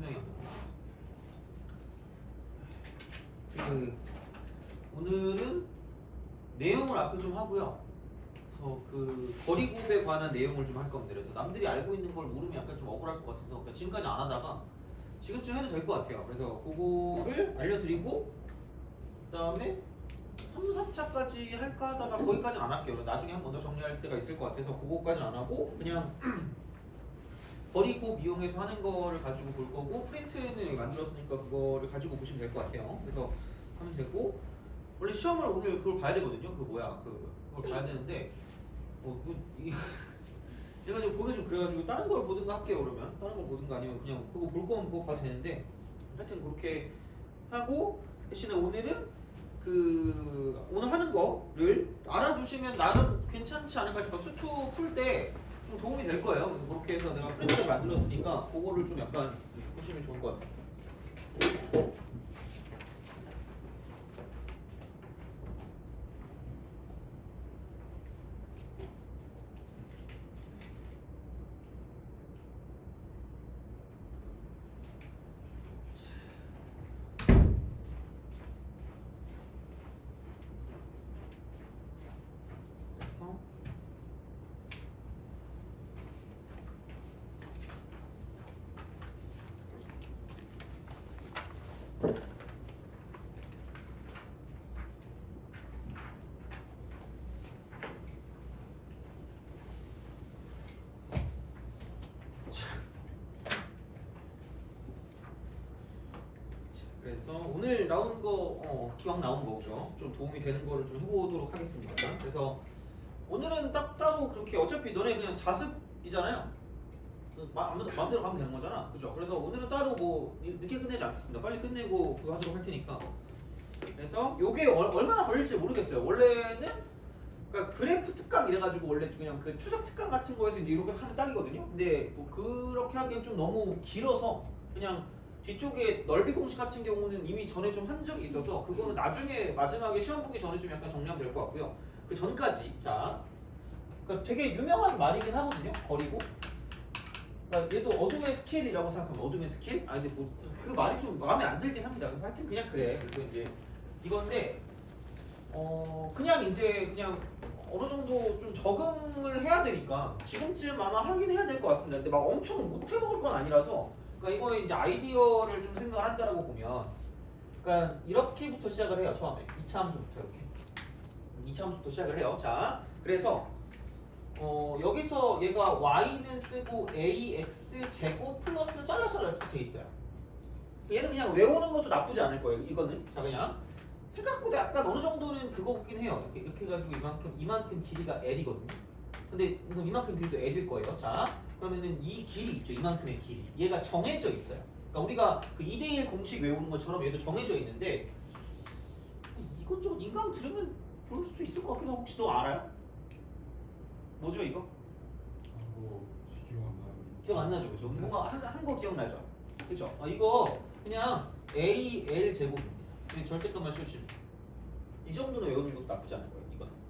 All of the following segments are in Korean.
설명이 안 나와. 오늘은 내용을 앞에 좀 하고요. 그래서 그 거리 곱에 관한 내용을 좀 할 겁니다. 그래서 남들이 알고 있는 걸 모르면 약간 좀 억울할 것 같아서 그러니까 지금까지 안 하다가 지금쯤 해도 될 것 같아요. 그래서 그거를 알려드리고 그다음에 3, 4차까지 할까 하다가 거기까지는 안 할게요. 나중에 한 번 더 정리할 때가 있을 것 같아서 그거까지는 안 하고 그냥 거리 곱 이용해서 하는 거를 가지고 볼 거고 프린트는 여기 만들었으니까 그거를 가지고 보시면 될 것 같아요. 그래서 하면 되고 원래 시험을 오늘 그걸 봐야 되거든요. 그걸 봐야 되는데 얘가 좀 보기 좀 그래가지고 다른 걸 보든가 할게요. 그러면 다른 걸 보든가 아니면 그냥 그거 볼 거면 그거 봐도 되는데 하여튼 그렇게 하고 대신에 오늘은 오늘 하는 거를 알아두시면 나름 괜찮지 않을까 싶어. 수투 풀 때 좀 도움이 될 거예요. 그래서 그렇게 해서 내가 프린트를 만들었으니까 그거를 좀 약간 보시면 좋을 것 같아요. 그래서 오늘 나온 거 기왕 나온 거죠. 좀 도움이 되는 거를 좀 해보도록 하겠습니다. 그래서 오늘은 딱 따로 그렇게 어차피 너네 그냥 자습이잖아요. 마음대로 가면 되는 거잖아. 그죠? 그래서 오늘은 따로 뭐 늦게 끝내지 않겠습니다. 빨리 끝내고 그거 하도록 할 테니까. 그래서 요게 얼마나 걸릴지 모르겠어요. 원래는 그러니까 그래프 특강 이래가지고 원래 그냥 그 추적 특강 같은 거에서 이제 이렇게 하면 딱이거든요. 근데 뭐 그렇게 하기엔 좀 너무 길어서 그냥 뒤쪽에 넓이 공식 같은 경우는 이미 전에 좀 한 적이 있어서 그거는 나중에 마지막에 시험 보기 전에 좀 약간 정리하면 될 것 같고요. 그 전까지 자, 그러니까 되게 유명한 말이긴 하거든요. 거리고. 그러니까 얘도 어둠의 스킬이라고 생각하면 어둠의 스킬? 아 근데 뭐 그 말이 좀 마음에 안 들긴 합니다. 그래서 하여튼 그냥 그래. 그래서 이제 이건데 그냥 이제 그냥 어느 정도 좀 적응을 해야 되니까 지금쯤 아마 하긴 해야 될 것 같습니다. 근데 막 엄청 못 해먹을 건 아니라서 그러니까 이거에 이제 아이디어를 좀 생각을 한다라고 보면 그러니까 이렇게부터 시작을 해요. 처음에 2차 함수부터 이렇게 2차 함수부터 시작을 해요. 자, 그래서 여기서 얘가 y는 쓰고 ax 제곱 플러스 썰러썰러 이렇게 돼 있어요. 얘는 그냥 외우는 것도 나쁘지 않을 거예요. 이거는 자 그냥 생각보다 약간 어느 정도는 그거긴 해요. 이렇게 해가지고 이만큼 길이가 l이거든요. 근데 이건 이만큼 길이도 l일 거예요. 자, 그러면은 이 길이 있죠. 이만큼의 길이. 얘가 정해져 있어요. 그러니까 우리가 그 2대1 공식 외우는 것처럼 얘도 정해져 있는데 이것저것 인강 들으면 볼 수 있을 것 같기도 하고 혹시 너 알아요? 뭐죠 이거? 기억 안 나죠? 그죠? 뭔가 한 거 기억나죠? 그죠? 이거 그냥 AL 제곱입니다. 절대값만 씌워주시면 이 정도는 외우는 것도 나쁘지 않을 거예요.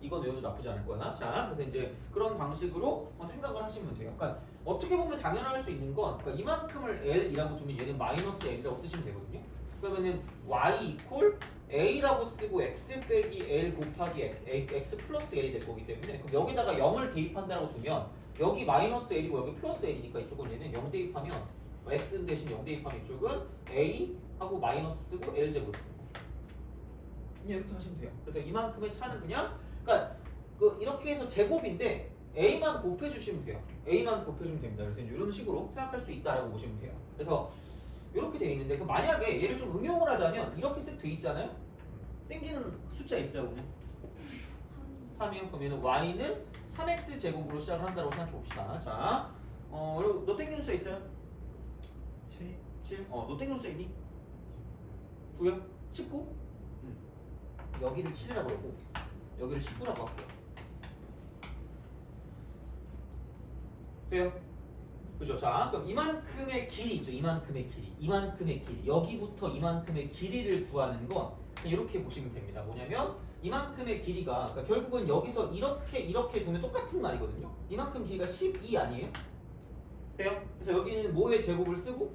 이건 외우는 나쁘지 않을 거야. 자, 그래서 이제 그런 방식으로 생각을 하시면 돼요. 그러니까 어떻게 보면 당연할 수 있는 건 그러니까 이만큼을 L이라고 두면 얘는 마이너스 L이라고 쓰시면 되거든요. 그러면은 Y 이퀄 A라고 쓰고 X 빼기 L 곱하기 X 플러스 L이 될 거기 때문에 그럼 여기다가 0을 대입한다고 두면 여기 마이너스 L이고 여기 플러스 L이니까 이쪽은 얘는 0 대입하면 X 대신 0 대입하면 이쪽은 A 하고 마이너스 쓰고 L 제곱 그냥 이렇게 하시면 돼요. 그래서 이만큼의 차는 그냥 그러니까 이렇게 해서 제곱인데 A만 곱해주시면 돼요. A만 곱해주면 됩니다. 그래서 이런 식으로 생각할 수 있다라고 보시면 돼요. 그래서 이렇게 돼 있는데 그럼 만약에 얘를 좀 응용을 하자면 이렇게 쓱 돼 있잖아요. 땡기는 숫자 있어요, 오늘? 3이요. 그럼 얘는 y는 3x 제곱으로 시작을 한다고 생각해 봅시다. 자, 그리고 너 땡기는 숫자 있어요? 7. 너 땡기는 숫자 있니? 9요? 19? 여기를 7이라고 하고 여기를 19라고 할게요. 돼요? 그죠? 자, 그럼 이만큼의 길이 있죠. 이만큼의 길이. 여기부터 이만큼의 길이를 구하는 건 이렇게 보시면 됩니다. 뭐냐면 이만큼의 길이가 그러니까 결국은 여기서 이렇게 두면 똑같은 말이거든요. 이만큼 길이가 12 아니에요? 돼요? 그래서 여기는 뭐의 제곱을 쓰고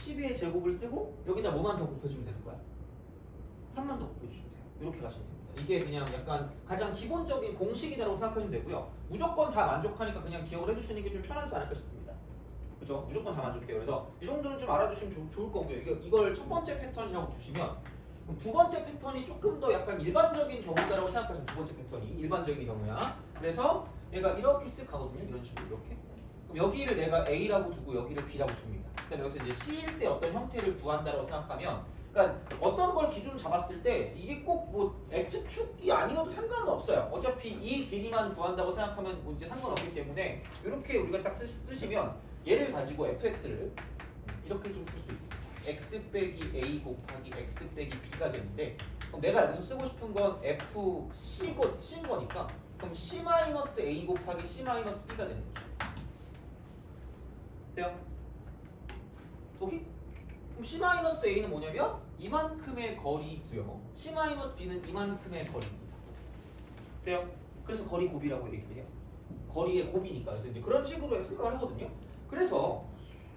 12의 제곱을 쓰고 여기다 뭐만 더 곱해주면 되는 거야? 3만 더 곱해주시면 돼요. 이렇게 가시면 됩니다. 이게 그냥 약간 가장 기본적인 공식이라고 생각하시면 되고요. 무조건 다 만족하니까 그냥 기억을 해주시는 게 좀 편하지 않을까 싶습니다. 그죠? 무조건 다 만족해요. 그래서 이 정도는 좀 알아두시면 좋을 거고요. 이걸 첫 번째 패턴이라고 두시면 그럼 두 번째 패턴이 조금 더 약간 일반적인 경우다라고 생각하시면 두 번째 패턴이 일반적인 경우야. 그래서 얘가 이렇게 쓱 가거든요. 이런 식으로 이렇게. 그럼 여기를 내가 A라고 두고 여기를 B라고 둡니다. 그다음에 여기서 이제 C일 때 어떤 형태를 구한다라고 생각하면 그러니까 어떤 걸 기준으로 잡았을 때 이게 꼭 뭐 X축이 아니어도 상관은 없어요. 어차피 이 길이만 구한다고 생각하면 뭐 이제 상관없기 때문에 이렇게 우리가 딱 쓰시면 얘를 가지고 fx를 이렇게 좀 쓸 수 있습니다. x 빼기 a 곱하기 x 빼기 b가 되는데 그럼 내가 여기서 쓰고 싶은 건 fc인 거니까 그럼 c-a 곱하기 c-b가 되는 거죠. 돼요? 오케이? 그럼 c-a는 뭐냐면 이만큼의 거리고요. c-b는 이만큼의 거리입니다. 돼요? 그래서 거리 곱이라고 얘기를 해요. 거리의 곱이니까. 그래서 이제 그런 식으로 생각을 하거든요. 그래서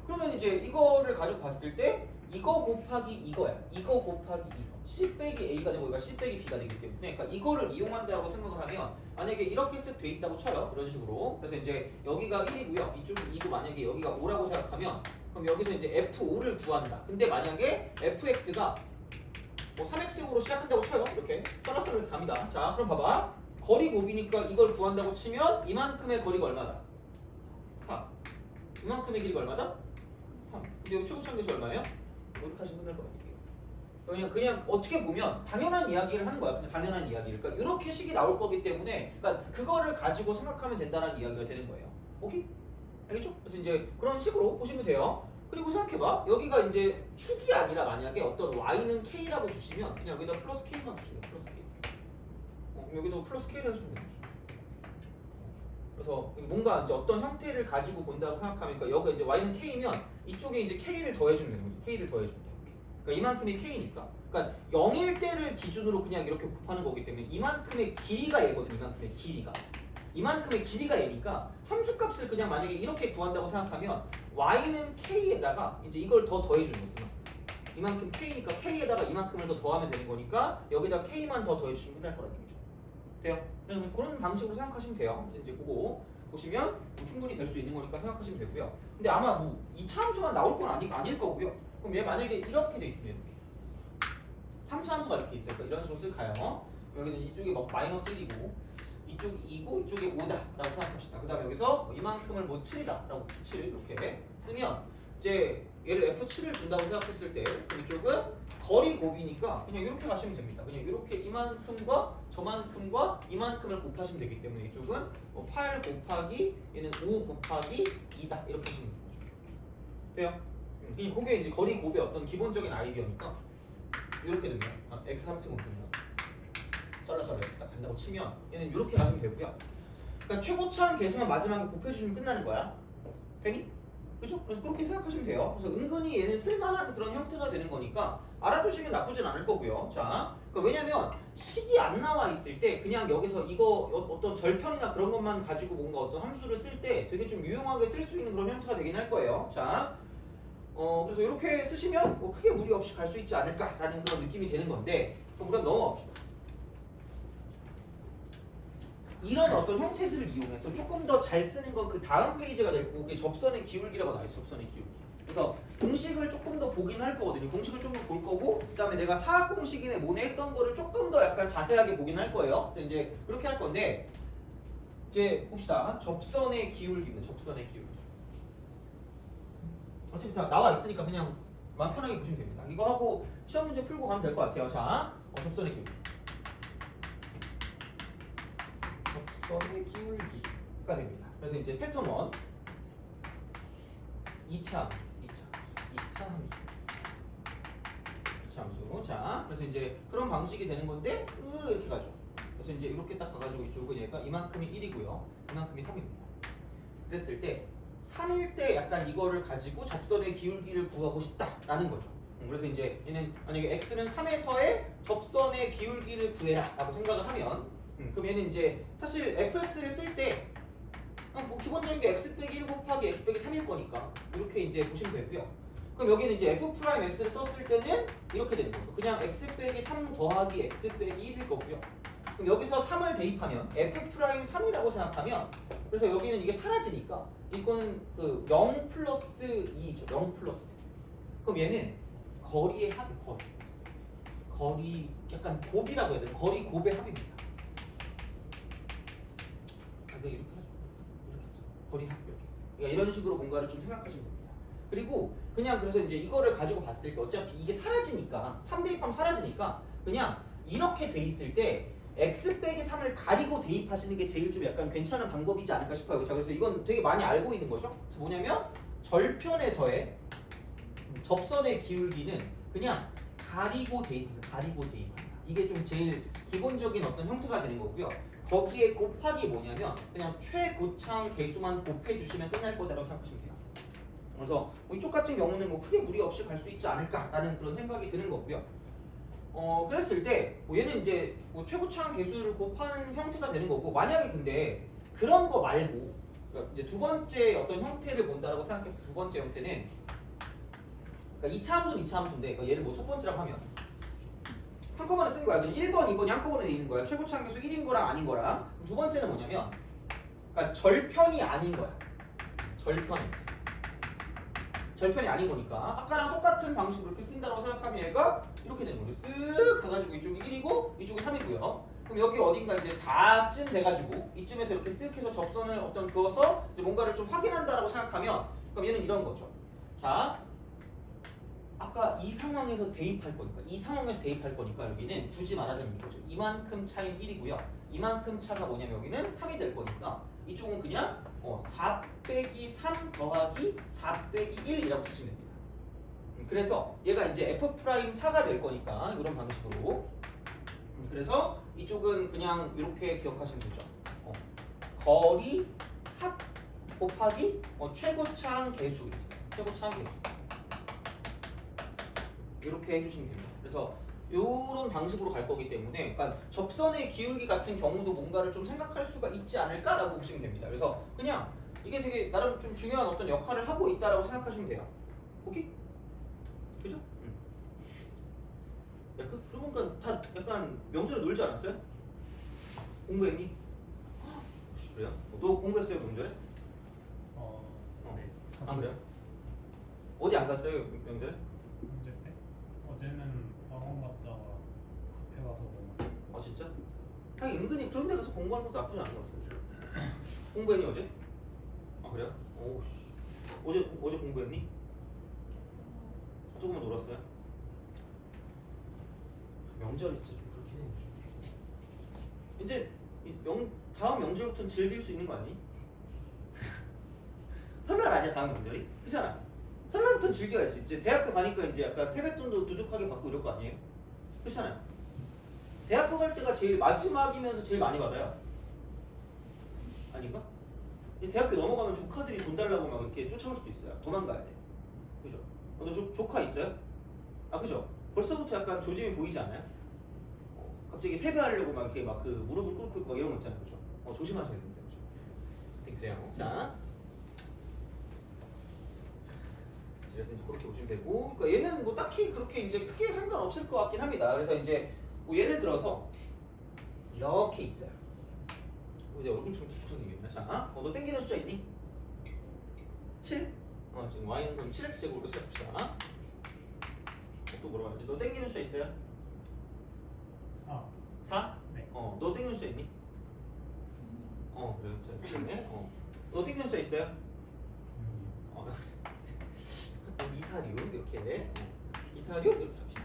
그러면 이제 이거를 가지고 봤을 때 이거 곱하기 이거야. 이거 곱하기 이거. C 빼기 A가 되고 이거 C 빼기 B가 되기 때문에 그러니까 이거를 이용한다고 생각을 하면 만약에 이렇게 쓱 돼 있다고 쳐요. 이런 식으로. 그래서 이제 여기가 1이고요. 이쪽이 2고 만약에 여기가 5라고 생각하면 그럼 여기서 이제 F5를 구한다. 근데 만약에 FX가 뭐 3X으로 시작한다고 쳐요. 이렇게 플러스로 이렇게 갑니다. 자, 그럼 봐봐. 거리 곱이니까 이걸 구한다고 치면 이만큼의 거리가 얼마다? 4. 이만큼의 길이가 얼마다? 3. 근데 여기 최고차항계수 얼마예요? 이렇게 하시면 끝날 것 같아요. 그냥 어떻게 보면 당연한 이야기를 하는 거야. 그냥 당연한 이야기를. 그러니까 이렇게 식이 나올 거기 때문에 그러니까 그거를 가지고 생각하면 된다는 이야기가 되는 거예요. 오케이? 알겠죠? 그래서 이제 그런 식으로 보시면 돼요. 그리고 생각해봐. 여기가 이제 축이 아니라 만약에 어떤 y는 k라고 주시면 그냥 여기다 플러스 k만 주시면 플러스 k. 여기도 플러스 k를 해주면 되죠. 그래서 뭔가 이제 어떤 형태를 가지고 본다고 생각하면 그러니까 여기가 이제 y는 k면 이쪽에 이제 k를 더해주면 되는 거죠. k를 더해주면 돼요. 그러니까 이만큼이 k니까. 그러니까 0일 때를 기준으로 그냥 이렇게 곱하는 거기 때문에 이만큼의 길이가 얘거든. 이만큼의 길이가. 이만큼의 길이가 얘니까 함수값을 그냥 만약에 이렇게 구한다고 생각하면 y는 k에다가 이제 이걸 더 더해주는 거죠. 이만큼 k니까 k에다가 이만큼을 더 더하면 되는 거니까 여기다 k만 더 더해주시면 끝날 거라는 얘기죠. 돼요? 그런 방식으로 생각하시면 돼요. 이제 그거 보시면 뭐 충분히 될 수 있는 거니까 생각하시면 되고요. 근데 아마 뭐 2차 함수만 나올 건 아닐 거고요. 그럼 얘 만약에 이렇게 돼 있으면 이렇게 3차 함수가 이렇게 있어요. 그러니까 이런 식으로 쓸까요? 여기는 이쪽이 막 마이너스 1이고 이쪽이 2고 이쪽이 5다 라고 생각합시다. 그 다음에 여기서 이만큼을 뭐 7이다 라고 7 이렇게 쓰면 이제 얘를 F7을 준다고 생각했을 때 이쪽은 거리 곱이니까 그냥 이렇게 가시면 됩니다. 그냥 이렇게 이만큼과 저만큼과 이만큼을 곱하시면 되기 때문에 이쪽은 8 곱하기 얘는 5 곱하기 2다 이렇게 하시면 되죠. 돼요? 그게 이제 거리 곱의 어떤 기본적인 아이디어니까 이렇게 되면 x 3승 옮긴다. 잘라서 이렇게 딱 간다고 치면 얘는 이렇게 가시면 되고요. 그러니까 최고차항 계수만 마지막에 곱해주시면 끝나는 거야. 되니? 그죠? 그래서 그렇게 생각하시면 돼요. 그래서 은근히 얘는 쓸만한 그런 형태가 되는 거니까 알아두시면 나쁘진 않을 거고요. 자, 그러니까 왜냐면 식이 안 나와 있을 때 그냥 여기서 이거 어떤 절편이나 그런 것만 가지고 뭔가 어떤 함수를 쓸 때 되게 좀 유용하게 쓸 수 있는 그런 형태가 되긴 할 거예요. 자, 그래서 이렇게 쓰시면 뭐 크게 무리 없이 갈 수 있지 않을까라는 그런 느낌이 되는 건데 그럼 우리 넘어가 봅시다. 이런 어떤 형태들을 이용해서 조금 더 잘 쓰는 건 그 다음 페이지가 될 거고 그게 접선의 기울기라고 나와 있어요. 접선의 기울기. 그래서 공식을 조금 더 보긴 할 거거든요. 공식을 좀 더 볼 거고 그다음에 내가 사학 공식이네 뭐네 했던 거를 조금 더 약간 자세하게 보긴 할 거예요. 그래서 이제 그렇게 할 건데 이제 봅시다. 접선의 기울기입니다. 접선의 기울기. 어차피 다 나와 있으니까 그냥 마음 편하게 보시면 됩니다. 이거 하고 시험 문제 풀고 가면 될 것 같아요. 자, 접선의 기울기. 접선의 기울기가 됩니다. 그래서 이제 패턴 1 2차 함수. 자, 그래서 이제 그런 방식이 되는 건데 이렇게 가죠. 그래서 이제 이렇게 딱 가가지고 이쪽은 얘가 이만큼이 1이고요. 이만큼이 3입니다. 그랬을 때 3일 때 약간 이거를 가지고 접선의 기울기를 구하고 싶다라는 거죠. 그래서 이제 얘는 만약에 x는 3에서의 접선의 기울기를 구해라 라고 생각을 하면 그럼 얘는 이제 사실 fx를 쓸 때 뭐 기본적인 게 x 빼기 1 곱하기 x 빼기 3일 거니까 이렇게 이제 보시면 되고요. 그럼 여기는 이제 f 프라임 x를 썼을 때는 이렇게 되는 거죠. 그냥 x 빼기 3 더하기 x 빼기 1일 거고요. 그럼 여기서 3을 대입하면 f 프라임 3이라고 생각하면 그래서 여기는 이게 사라지니까 이거는 그 0 플러스 2죠. 0 플러스. 그럼 얘는 거리의 합이 거리 약간 곱이라고 해야 되나? 거리 곱의 합입니다. 이렇게 하죠. 이렇게 하죠. 거리 합 이렇게. 그러니까 이런 식으로 뭔가를 좀 생각하시면 됩니다. 그리고 그냥 그래서 이제 이거를 가지고 봤을 때 어차피 이게 사라지니까 3 대입하면 사라지니까 그냥 이렇게 돼 있을 때 x 빼기 3을 가리고 대입하시는 게 제일 좀 약간 괜찮은 방법이지 않을까 싶어요. 자, 그래서 이건 되게 많이 알고 있는 거죠. 그래서 뭐냐면 절편에서의 접선의 기울기는 그냥 가리고 대입한다. 이게 좀 제일 기본적인 어떤 형태가 되는 거고요. 거기에 곱하기 뭐냐면 그냥 최고창 개수만 곱해주시면 끝날 거다라고 생각하시면 돼요. 그래서 뭐 이쪽 같은 경우는 뭐 크게 무리 없이 갈 수 있지 않을까라는 그런 생각이 드는 거고요. 그랬을 때 뭐 얘는 이제 뭐 최고창 개수를 곱하는 형태가 되는 거고 만약에 근데 그런 거 말고 그러니까 이제 두 번째 어떤 형태를 본다라고 생각했을 때 두 번째 형태는 그러니까 2차 함수는 2차 함수인데 그러니까 얘를 뭐 첫 번째라고 하면 한꺼번에 쓴 거야. 그냥 1번, 2번이 한꺼번에 돼 있는 거야. 최고창 개수 1인 거랑 아닌 거랑. 두 번째는 뭐냐면 그러니까 절편이 아닌 거야. 절편 x. 절편이 아닌 거니까 아까랑 똑같은 방식으로 이렇게 쓴다고 생각하면 얘가 이렇게 되는 거예요. 쓱 가가지고 이쪽이 1이고 이쪽이 3이고요. 그럼 여기 어딘가 이제 4쯤 돼가지고 이쯤에서 이렇게 쓱 해서 접선을 어떤 그어서 이제 뭔가를 좀 확인한다라고 생각하면 그럼 얘는 이런 거죠. 자, 아까 이 상황에서 대입할 거니까 여기는 굳이 말하자면 이거죠. 이만큼 차이는 1이고요. 이만큼 차가 뭐냐면 여기는 3이 될 거니까 이쪽은 그냥 4 빼기 3 더하기 4 빼기 1이라고 쓰시면 됩니다. 그래서 얘가 이제 f 프라임 4가 될 거니까 이런 방식으로 그래서 이쪽은 그냥 이렇게 기억하시면 되죠. 거리 합 곱하기 최고창 개수 이렇게 해주시면 됩니다. 그래서 이런 방식으로 갈 거기 때문에 그러니까 접선의 기울기 같은 경우도 뭔가를 좀 생각할 수가 있지 않을까라고 보시면 됩니다. 그래서 그냥 이게 되게 나름 좀 중요한 어떤 역할을 하고 있다라고 생각하시면 돼요. 오케이? 그죠? 야, 그러고 보니까 다 약간 명절에 놀지 않았어요? 공부했니? 혹시 그래요? 너 공부했어요 명절에? 네. 안 그래요? 어디 안 갔어요 명절에? 언제 때? 어제는 학원 갔다가 카페 가서 뭐 아 진짜? 아니 은근히 그런 데 가서 공부하는 것도 나쁘지 않은 것 같아요. 공부했니 어제? 아 그래요? 오우씨. 어제 공부했니? 조금만 놀았어요? 명절이 진짜 좀 그렇긴 해요. 이제 다음 명절부터는 즐길 수 있는 거 아니? 설날 아니야 다음 명절이? 그렇잖아. 설날부터 즐겨야지. 이제 대학교 가니까 이제 약간 세뱃돈도 두둑하게 받고 이럴 거 아니에요? 그렇잖아요. 대학교 갈 때가 제일 마지막이면서 제일 많이 받아요. 아닌가? 이제 대학교 넘어가면 조카들이 돈 달라고 막 이렇게 쫓아올 수도 있어요. 도망가야 돼. 그죠? 너 조카 있어요? 아 그죠? 벌써부터 약간 조짐이 보이지 않아요? 갑자기 세배하려고 막 이렇게 막 그 무릎을 꿇고 있고 막 이런 거 있잖아요. 그죠? 조심하셔야 됩니다. 그죠? 네, 그래요. 자. 그래서 이제 그렇게 보시면 되고, 그러니까 얘는 뭐 딱히 그렇게 이제 크게 상관없을 것 같긴 합니다. 그래서 이제 뭐 예를 들어서 이렇게 있어요. 이제 얼굴 좀 축축하게 자, 너 땡기는 숫자 있니? 7? 지금 y는 그럼 7x 제곱으로 시작합시다. 또 뭐라고 하지? 너 땡기는 숫자 있어요? 4. 4? 네. 너 땡기는 숫자 있니? 그래. 자, 너 땡기는 숫자 있어요? 246 이렇게 246 이렇게 합시다.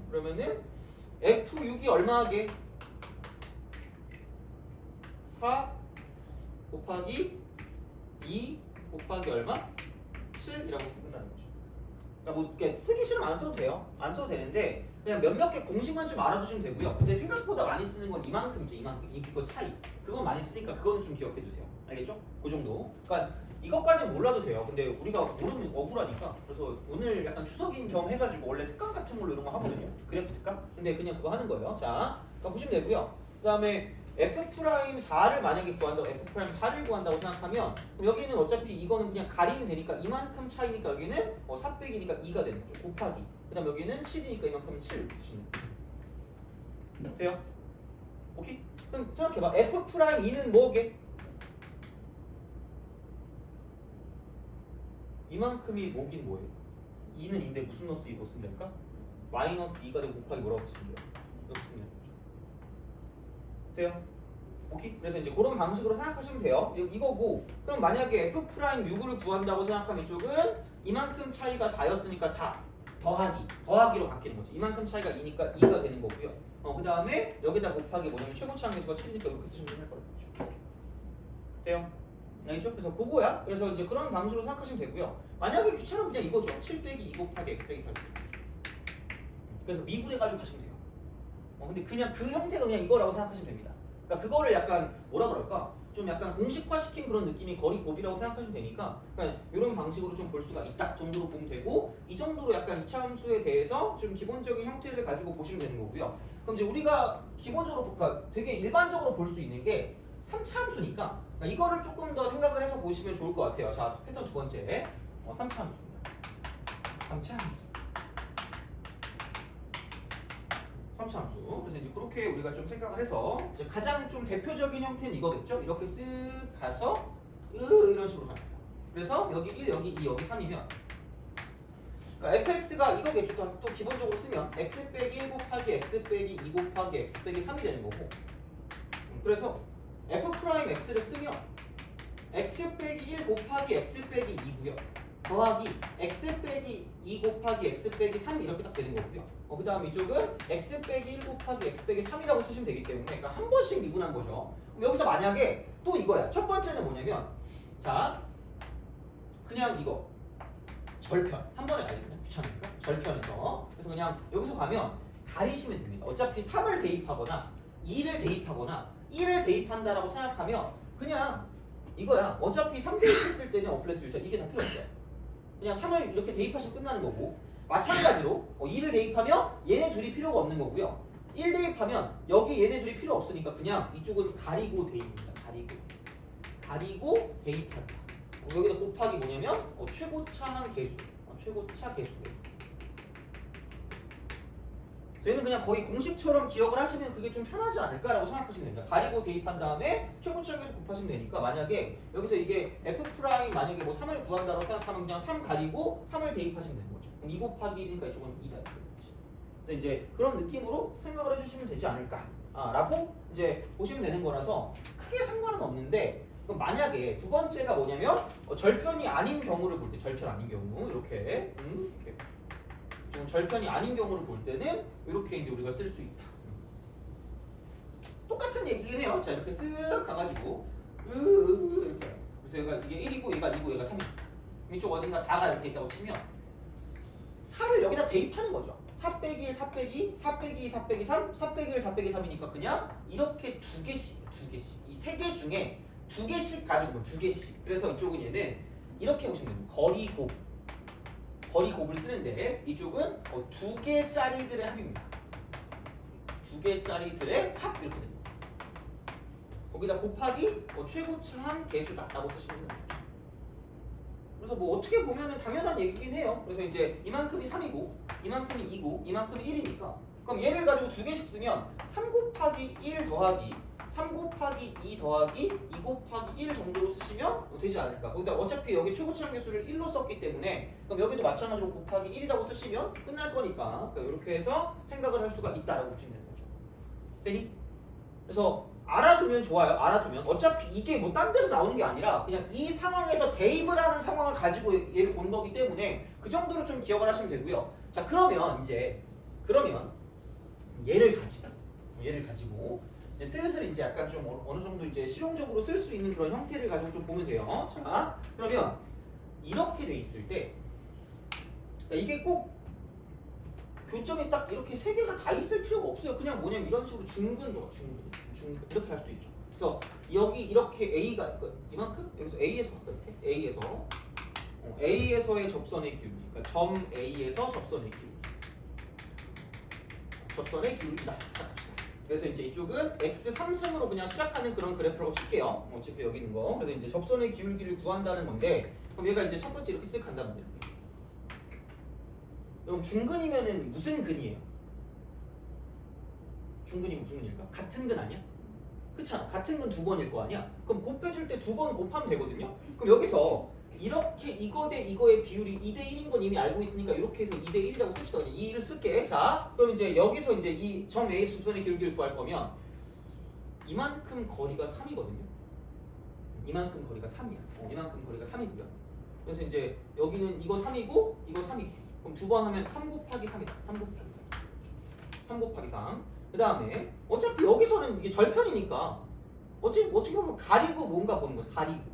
그러면은 F6이 얼마 하게? 4 곱하기 2 곱하기 얼마? 7이라고 쓰면 된다는 거죠. 그러니까 뭐 이렇게 쓰기 싫으면 안 써도 돼요. 안 써도 되는데 그냥 몇몇 개 공식만 좀 알아두시면 되고요. 근데 생각보다 많이 쓰는 건 이만큼이죠. 이거 차이. 그건 많이 쓰니까 그거는 좀 기억해 두세요. 알겠죠? 그 정도. 그러니까 이것까지는 몰라도 돼요. 근데 우리가 모르면 억울하니까. 그래서 오늘 약간 추석인 겸 해가지고 원래 특강 같은 걸로 이런 거 하거든요. 그래프 특강. 근데 그냥 그거 하는 거예요. 자, 그러니까 보시면 되고요. 그 다음에 F'4를 만약에 구한다고 F'4를 구한다고 생각하면 그럼 여기는 어차피 이거는 그냥 가리면 되니까 이만큼 차이니까 여기는 4 빼기니까 2가 되는 거죠. 곱하기. 그 다음 여기는 7이니까 이만큼은 7 이렇게 쓰시면 돼요. 돼요? 오케이? 그럼 생각해봐. F'2는 뭐게? 이만큼이 뭐긴 뭐예요? 2는 2인데 무슨 넣어서 이거 쓰면 될까? 마이너스 2가 되고 곱하기 뭐라고 쓰시면 돼요? 이렇게 쓰면 되죠. 돼요? 오케이? 그래서 이제 그런 방식으로 생각하시면 돼요. 이거고 그럼 만약에 F'6을 구한다고 생각하면 이쪽은 이만큼 차이가 4였으니까 4 더하기로 바뀌는 거죠. 이만큼 차이가 2니까 2가 되는 거고요. 그 다음에 여기다 곱하기 뭐냐면 최고치 한계수가 7이니까 이렇게 쓰시면 될 거라고. 돼요? 알겠죠? 그래서 그거야. 그래서 이제 그런 방식으로 생각하시면 되고요. 만약에 귀찮으면 그냥 이거죠. 7 빼기 2 곱하기 x 빼기 4. 그래서 미분해가지고 가시면 돼요. 근데 그냥 그 형태가 그냥 이거라고 생각하시면 됩니다. 그러니까 그거를 약간 뭐라 그럴까? 좀 약간 공식화시킨 그런 느낌이 거리 곱이라고 생각하시면 되니까 그러니까 이런 방식으로 좀 볼 수가 있다 정도로 보면 되고 이 정도로 약간 이차함수에 대해서 좀 기본적인 형태를 가지고 보시면 되는 거고요. 그럼 이제 우리가 기본적으로 볼까 되게 일반적으로 볼 수 있는 게 3차함수니까 이거를 조금 더 생각을 해서 보시면 좋을 것 같아요. 자, 패턴 두 번째 3차함수입니다. 3차함수. 3차함수. 그래서 이제 그렇게 우리가 좀 생각을 해서 이제 가장 좀 대표적인 형태는 이거겠죠? 이렇게 쓱 가서 이런 식으로 갑니다. 그래서 여기 1, 여기 2, 여기 3이면 그러니까 fx가 이거겠죠? 또 기본적으로 쓰면 x 빼기 1 곱하기 x 빼기 2 곱하기 x 빼기 3이 되는 거고 그래서 f'x를 쓰면 x 빼기 1 곱하기 x 빼기 2고요. 더하기 x 빼기 2 곱하기 x 빼기 3 이렇게 딱 되는 거고요. 그 다음 이쪽은 x 빼기 1 곱하기 x 빼기 3이라고 쓰시면 되기 때문에 그러니까 한 번씩 미분한 거죠. 그럼 여기서 만약에 또 이거야. 첫 번째는 뭐냐면 자 그냥 이거 절편 한 번에 가지면 귀찮으니까 절편에서 그래서 그냥 여기서 가면 가리시면 됩니다. 어차피 3을 대입하거나 2를 대입하거나 1을 대입한다라고 생각하면 그냥 이거야. 어차피 3 대입했을 때는 어플레스 유저 이게 다 필요 없어요. 그냥 3을 이렇게 대입하시면 끝나는 거고 마찬가지로 2를 대입하면 얘네 둘이 필요가 없는 거고요. 1 대입하면 여기 얘네 둘이 필요 없으니까 그냥 이쪽은 가리고 대입입니다. 가리고 대입한다. 여기다 곱하기 뭐냐면 최고차한 계수 최고차 계수예요. 저희는 그냥 거의 공식처럼 기억을 하시면 그게 좀 편하지 않을까라고 생각하시면 됩니다. 가리고 대입한 다음에 최고차 계수 곱하시면 되니까 만약에 여기서 이게 f' 만약에 뭐 3을 구한다고 생각하면 그냥 3 가리고 3을 대입하시면 되는 거죠. 그럼 2 곱하기 1이니까 이쪽은 2다. 그래서 이제 그런 느낌으로 생각을 해주시면 되지 않을까 라고 이제 보시면 되는 거라서 크게 상관은 없는데 그럼 만약에 두 번째가 뭐냐면 절편이 아닌 경우를 볼 때 절편 아닌 경우 이렇게 좀 절편이 아닌 경우를 볼 때는 이렇게 이제 우리가 쓸 수 있다. 똑같은 얘기긴 해요. 자 이렇게 쓱 가가지고 이렇게 그래서 얘가 이게 1이고 얘가 2고 얘가 3이고 이쪽 어딘가 4가 이렇게 있다고 치면 4를 여기다 대입하는 거죠. 4 빼기 1, 4 빼기 2, 4 빼기 2, 4 빼기 3, 4 빼기 1, 4 빼기 3이니까 그냥 이렇게 두 개씩 이 세 개 중에 두 개씩 가지고 두 개씩. 그래서 이쪽은 얘는 이렇게 보시면 됩니다. 거리곱을 쓰는데 이쪽은 두 개짜리들의 합입니다. 두 개짜리들의 합 이렇게 됩니다. 거기다 곱하기 최고차한 계수다라고 쓰시면 됩니다. 그래서 뭐 어떻게 보면은 당연한 얘기긴 해요. 그래서 이제 이만큼이 3이고 이만큼이 2고 이만큼이 1이니까 그럼 얘를 가지고 두 개씩 쓰면 3 곱하기 1 더하기 3 곱하기 2 더하기 2 곱하기 1 정도로 쓰시면 되지 않을까. 거기다 어차피 여기 최고차한 계수를 1로 썼기 때문에 그럼 여기도 마찬가지로 곱하기 1이라고 쓰시면 끝날 거니까 그러니까 이렇게 해서 생각을 할 수가 있다라고 보시면 되는 거죠. 되니? 그래서 알아두면 좋아요. 알아두면 어차피 이게 뭐 딴 데서 나오는 게 아니라 그냥 이 상황에서 대입을 하는 상황을 가지고 얘를 본 거기 때문에 그 정도로 좀 기억을 하시면 되고요. 자 그러면 얘를 가지고 이제 슬슬 이제 약간 좀 어느 정도 이제 실용적으로 쓸 수 있는 그런 형태를 가지고 좀 보면 돼요. 자 그러면 이렇게 돼 있을 때 이게 꼭 교점이 딱 이렇게 세 개가 다 있을 필요가 없어요. 그냥 뭐냐면 이런 식으로 중근 이렇게 할 수 있죠. 그래서 여기 이렇게 A가 있거든. 이만큼 여기서 A에서 갈까 이렇게 A에서의 접선의 기울기. 그러니까 점 A에서 접선의 기울기. 접선의 기울기다. 시작합시다. 그래서 이제 이쪽은 x 3승으로 그냥 시작하는 그런 그래프라고 칠게요. 어차피 여기 있는 거. 그래서 이제 접선의 기울기를 구한다는 건데, 그럼 얘가 이제 첫 번째 이렇게 쓱 간단 말이에요. 그럼 중근이면은 무슨 근이에요? 중근이 무슨 근일까? 같은 근 아니야? 그렇잖아. 같은 근 두 번일 거 아니야? 그럼 곱 빼줄 때 두 번 곱하면 되거든요? 그럼 여기서 이렇게 이거 대 이거의 비율이 2대 1인 건 이미 알고 있으니까 이렇게 해서 2대 1이라고 씁시다. 그냥 2를 쓸게. 자, 그럼 이제 여기서 이제 이 점 A 수선의 기울기를 구할 거면 이만큼 거리가 3이거든요. 이만큼 거리가 3이야. 이만큼 거리가 3이고요. 그래서 이제 여기는 이거 3이고 이거 3이고. 그럼 두 번 하면 3 곱하기 3이다. 3 곱하기 3. 3 곱하기 3. 그 다음에 어차피 여기서는 이게 절편이니까 어떻게 보면 가리고 뭔가 보는 거지.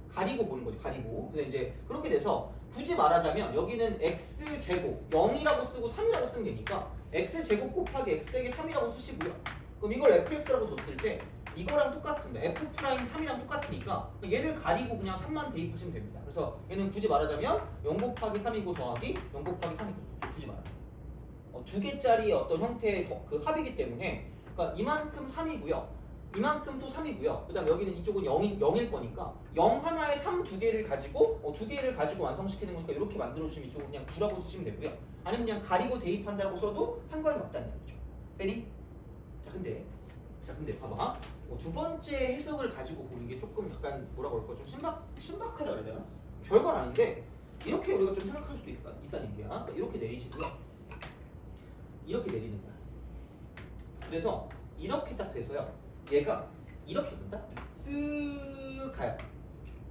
가리고 보는 거지. 가리고. 근데 이제 그렇게 돼서 굳이 말하자면 여기는 x 제곱 0이라고 쓰고 3이라고 쓰면 되니까 x 제곱 곱하기 x 빼기 3이라고 쓰시고요. 그럼 이걸 fx라고 뒀을 때 이거랑 똑같습니다. f 프라임 3이랑 똑같으니까 얘를 가리고 그냥 3만 대입하시면 됩니다. 그래서 얘는 굳이 말하자면 0 곱하기 3이고 더하기 0 곱하기 3이거든요. 굳이 말하면. 두 개짜리의 어떤 형태의 그 합이기 때문에 그러니까 이만큼 3이고요. 이만큼 또 3이고요. 그 다음 여기는 이쪽은 0일 거니까 0 하나에 3 두 개를 가지고 두 개를 가지고 완성시키는 거니까 이렇게 만들어주시면 이쪽은 그냥 9라고 쓰시면 되고요. 아니면 그냥 가리고 대입한다고 써도 상관이 없다는 얘기죠. 되니? 자 근데 봐봐. 두 번째 해석을 가지고 보는 게 조금 약간 뭐라 그럴까 좀 신박하다 그래야 되나? 별건 아닌데 이렇게 우리가 좀 생각할 수도 있다는 얘기야. 그러니까 이렇게 내리시고요. 이렇게 내리는 거야. 그래서 이렇게 딱 돼서요. 얘가 이렇게 된다? 쓱 가요.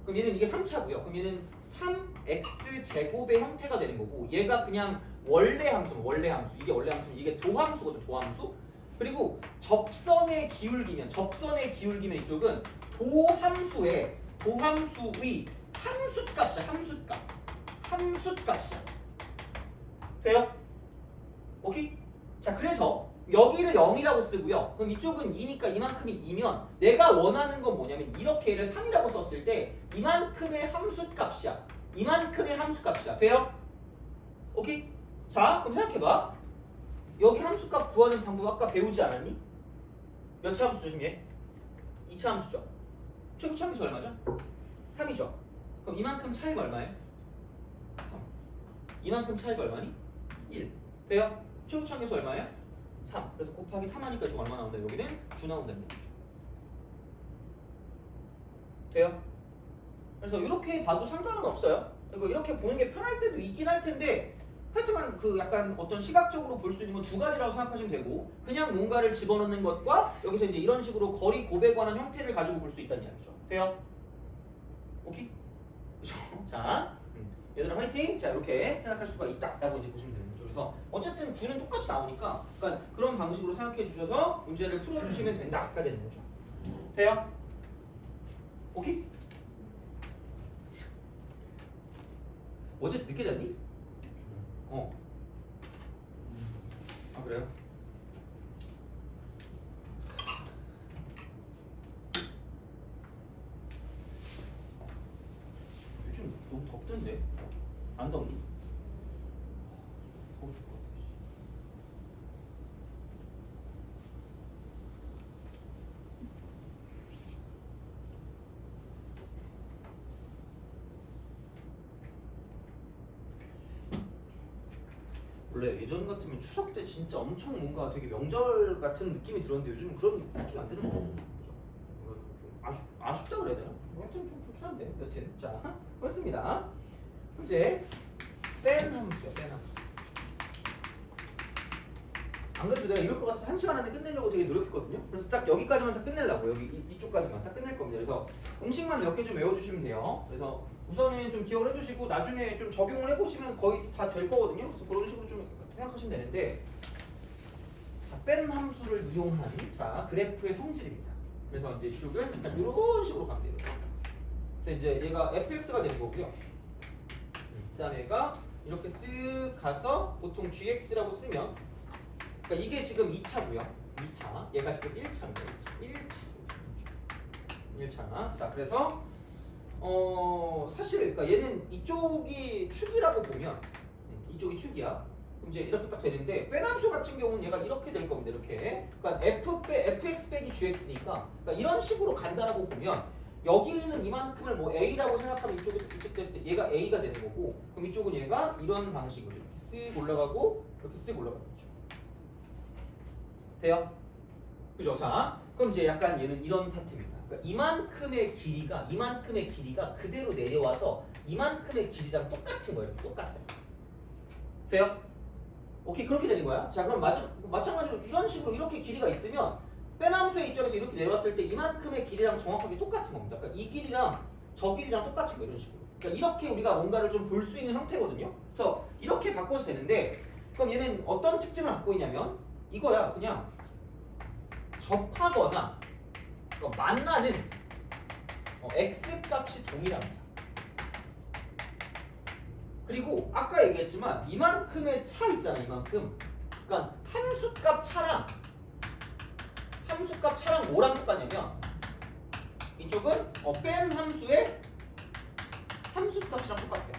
그럼 얘는 이게 3차고요. 그럼 얘는 3x 제곱의 형태가 되는 거고 얘가 그냥 원래 함수. 이게 원래 함수는 이게 도함수거든. 도함수. 그리고 접선의 기울기면 이쪽은 도함수의 함수값이야. 돼요? 오케이? 자, 그래서 여기를 0이라고 쓰고요. 그럼 이쪽은 2니까 이만큼이 2면 내가 원하는 건 뭐냐면 이렇게 얘를 3이라고 썼을 때 이만큼의 함수값이야. 돼요? 오케이? 자, 그럼 생각해봐. 여기 함수값 구하는 방법 아까 배우지 않았니? 몇 차 함수죠, 지금 얘? 2차 함수죠. 최고차 함수 얼마죠? 3이죠. 그럼 이만큼 차이가 얼마예요? 3. 이만큼 차이가 얼마니? 1. 돼요? 최고차 함수 얼마예요? 3. 그래서 곱하기 3 하니까 지금 얼마 나온다? 여기는 9 나온다는 얘기죠. 돼요? 그래서 이렇게 봐도 상관은 없어요. 그리고 이렇게 보는 게 편할 때도 있긴 할 텐데 하여튼간 그 약간 어떤 시각적으로 볼 수 있는 건 두 가지라고 생각하시면 되고 그냥 뭔가를 집어넣는 것과 여기서 이제 이런 식으로 거리 곱에 관한 형태를 가지고 볼 수 있다는 이야기죠. 돼요? 오케이? 그죠? 자, 얘들아 화이팅! 자, 이렇게 생각할 수가 있다라고 이제 보시면 되는 거죠. 그래서 어쨌든 Q는 똑같이 나오니까 그러니까 그런 방식으로 생각해 주셔서 문제를 풀어주시면 된다가 되는 거죠. 돼요? 오케이? 어제 늦게 잤니? 아, 그래요? 요즘 너무 덥던데? 안 덥니? 더워 죽을 것 같아. 원래 예전 같으면 추석 때 진짜 엄청 뭔가 되게 명절 같은 느낌이 들었는데 요즘은 그런 느낌 안 드는 거 같아요. 좀 아쉽다 그래야 되나? 하여튼 좀 그렇긴 한데 여튼 자 그렇습니다. 이제 뺀 함수야. 안 그래도 내가 이럴 것 같아서 1시간 안에 끝내려고 되게 노력했거든요. 그래서 딱 여기까지만 다 끝내려고 이쪽까지만 다 끝낼 겁니다. 그래서 공식만 몇 개 좀 외워주시면 돼요. 그래서 우선은 좀 기억을 해주시고 나중에 좀 적용을 해보시면 거의 다 될 거거든요. 그래서 그런 식으로 좀 생각하시면 되는데 자, 뺀 함수를 이용한 자 그래프의 성질입니다. 그래서 이제 이쪽은 약간 이런 식으로 가면 돼요. 그래서 이제 얘가 fx가 되는 거고요. 그 다음에 얘가 이렇게 쓱 가서 보통 gx라고 쓰면 그러니까 이게 지금 2차고요. 2차. 얘가 지금 1차입니다. 1차. 자, 그래서 사실 그러니까 얘는 이쪽이 축이라고 보면 이쪽이 축이야. 그럼 이제 이렇게 딱 되는데 빼남수 같은 경우는 얘가 이렇게 될 겁니다. 이렇게. 그러니까 fx 빼기 gx니까 그러니까 이런 식으로 간다라고 보면 여기 있는 이만큼을 뭐 a라고 생각하면 이쪽 됐을 때 얘가 a가 되는 거고 그럼 이쪽은 얘가 이런 방식으로 이렇게 쓱 올라가고 이렇게 쓱 올라가는 거죠. 돼요? 그죠? 자, 그럼 이제 약간 얘는 이런 파트입니다. 그러니까 이만큼의 길이가 그대로 내려와서 이만큼의 길이랑 똑같은 거예요. 똑같다. 돼요? 오케이, 그렇게 되는 거야. 자, 그럼 마찬가지로 이런 식으로 이렇게 길이가 있으면 빼남수의 입장에서 이렇게 내려왔을 때 이만큼의 길이랑 정확하게 똑같은 겁니다. 그러니까 이 길이랑 저 길이랑 똑같은 거예요. 이런 식으로. 그러니까 이렇게 우리가 뭔가를 좀 볼 수 있는 형태거든요. 그래서 이렇게 바꿔서 되는데 그럼 얘는 어떤 특징을 갖고 있냐면 이거야. 그냥 접하거나 만나는 x 값이 동일합니다. 그리고 아까 얘기했지만 이만큼의 차 있잖아. 이만큼. 그러니까 함수값 차랑 뭐랑 똑같냐면 이쪽은 뺀 함수의 함수값이랑 똑같아요.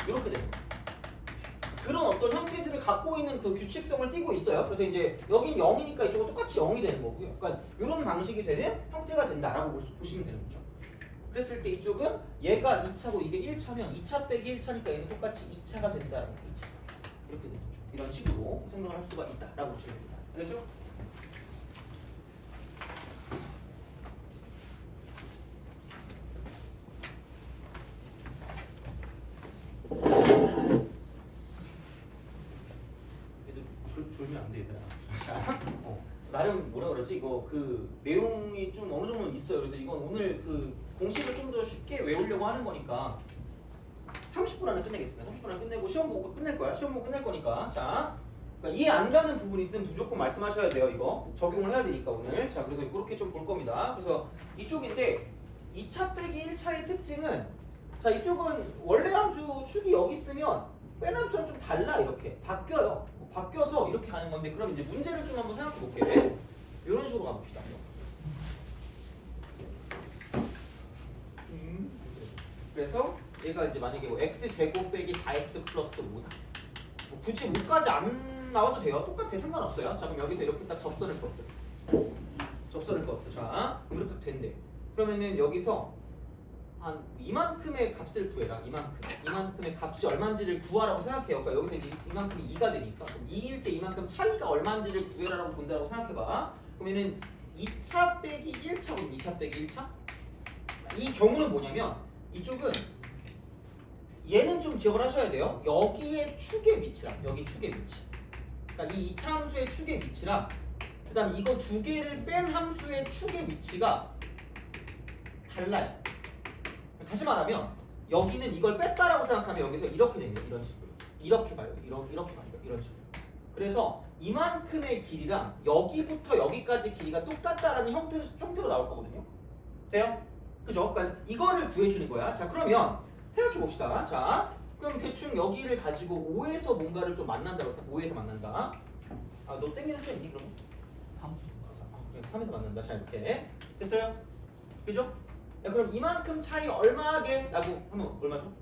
이렇게 되는 거죠. 그런 어떤 형태들을 갖고 있는 그 규칙성을 띠고 있어요. 그래서 이제 여긴 0이니까 이쪽은 똑같이 0이 되는 거고요. 그러니까 이런 방식이 되는 형태가 된다라고 보시면 되는 거죠. 그랬을 때 이쪽은 얘가 2차고 이게 1차면 2차 빼기 1차니까 얘는 똑같이 2차가 된다라고 2차 이렇게 되는 거죠. 이런 식으로 생각을 할 수가 있다라고 보시면 됩니다. 알겠죠? 졸면 안 돼, 얘들아. 나름 뭐라 그러지? 이거 그 내용이 좀 어느 정도는 있어요. 그래서 이건 오늘 그 공식을 좀 더 쉽게 외우려고 하는 거니까 30분 안에 끝내겠습니다. 30분 안에 끝내고 시험 보고 끝낼 거야. 시험 보고 끝낼 거니까. 자, 그러니까 이해 안 가는 부분 있으면 무조건 말씀하셔야 돼요. 이거 적용을 해야 되니까 오늘. 자, 그래서 이렇게 좀 볼 겁니다. 그래서 이쪽인데 2차 빼기 1차의 특징은 자, 이쪽은 원래 함수 축이 여기 있으면 뺀 함수랑 좀 달라. 이렇게 바뀌어요. 바뀌어서 이렇게 가는 건데 그럼 이제 문제를 좀 한번 생각해 볼게. 이런 식으로 가봅시다. 그래서 얘가 이제 만약에 뭐 x제곱 빼기 4x 플러스 5다. 뭐 굳이 5까지 안 나와도 돼요. 똑같아. 상관없어요. 자, 그럼 여기서 이렇게 딱 접선을 그었어요. 접선을 그었어. 자, 그럼 이렇게 된대. 그러면은 여기서 한 이만큼의 값을 구해라. 이만큼의 값이 얼마인지를 구하라고 생각해요. 그러니까 여기서 이제 이만큼이 2가 되니까 2일 때 이만큼 차이가 얼마인지를 구해라라고 본다고 생각해봐. 그러면은 2차 빼기 1차거든. 2차 빼기 1차. 이 경우는 뭐냐면 이쪽은 얘는 좀 기억을 하셔야 돼요. 여기에 축의 위치랑 여기 축의 위치. 그러니까 이 2차 함수의 축의 위치랑 그다음 이거 두 개를 뺀 함수의 축의 위치가 달라요. 다시 말하면 여기는 이걸 뺐다라고 생각하면 여기서 이렇게 됩니다. 이런 식으로. 이렇게 가요. 이렇게 가요. 이런 식으로. 그래서 이만큼의 길이랑 여기부터 여기까지 길이가 똑같다라는 형태로 나올 거거든요. 돼요? 그죠? 그러니까 이거를 구해주는 거야. 자, 그러면 생각해 봅시다. 자, 그럼 대충 여기를 가지고 5에서 뭔가를 좀 만난다고 생각. 5에서 만난다. 아, 너 땡기는 수 있니 그럼? 3. 그냥 3에서 만난다. 자, 이렇게 됐어요? 그죠? 야, 그럼 이만큼 차이 얼마게? 라고 하면 얼마죠?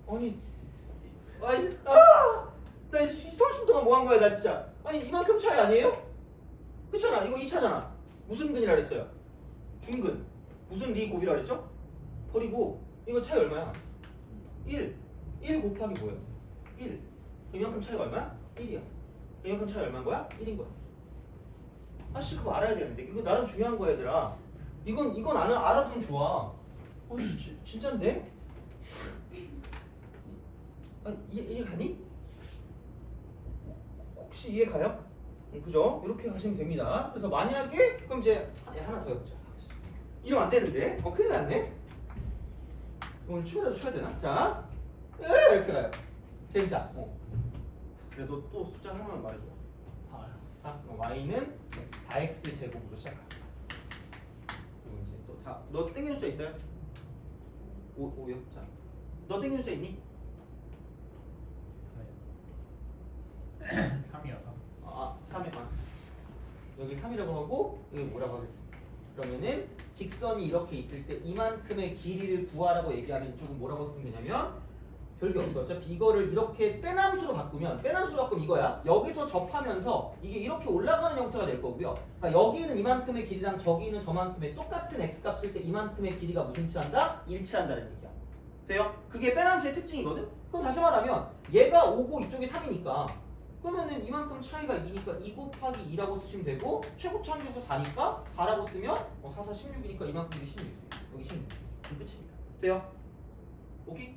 아니, 나 30분 동안 뭐 한 거야, 나 진짜. 아니, 이만큼 차이 아니에요? 그렇잖아. 이거 2차잖아. 무슨 근이라 그랬어요? 중근. 무슨 리 곱이라 그랬죠? 버리고 이거 차이 얼마야? 1. 1 곱하기 뭐예요? 1. 이만큼 차이가 얼마야? 1이야. 이만큼 차이 얼마인 거야? 1인 거야. 아씨, 그거 알아야 되는데. 이거 나름 중요한 거야, 얘들아. 이건 알아두면 좋아. 진짠데? 아, 이해 가니? 혹시 이해 가요? 그죠? 이렇게 가시면 됩니다. 그래서 만약에 그럼 이제 하나 더 해보자. 이러면 안 되는데? 큰일 났네. 오늘 쳐야 되나? 자, 이렇게 가요. 젠자. 그래도 또 숫자 하나만 말해줘. 4. y는 4x 제곱으로 시작합니다. 그리고 이제 또 다. 너 땡기는 숫자 있어요? 5요. 자, 너 땡기는 숫자 있니? 3이요 3. 3이야. 여기 3이라고 하고 여기 뭐라고 하겠습니다. 그러면은 직선이 이렇게 있을 때 이만큼의 길이를 구하라고 얘기하면 이쪽은 뭐라고 쓰면 되냐면 별게 없어. 어차피 이거를 이렇게 빼남수로 바꾸면 이거야. 여기서 접하면서 이게 이렇게 올라가는 형태가 될 거고요. 그러니까 여기는 이만큼의 길이랑 저기는 저만큼의 똑같은 x값일 때 이만큼의 길이가 무슨 치한다? 일치한다는 얘기야. 돼요? 그게 빼남수의 특징이거든? 그럼 다시 말하면 얘가 5고 이쪽이 3이니까 그러면은 이만큼 차이가 2니까 2 곱하기 2라고 쓰시면 되고 최고 차항적도 4니까 4라고 쓰면 4, 4, 16이니까 이만큼이 16. 여기 16. 그럼 끝입니다. 돼요? 오케이?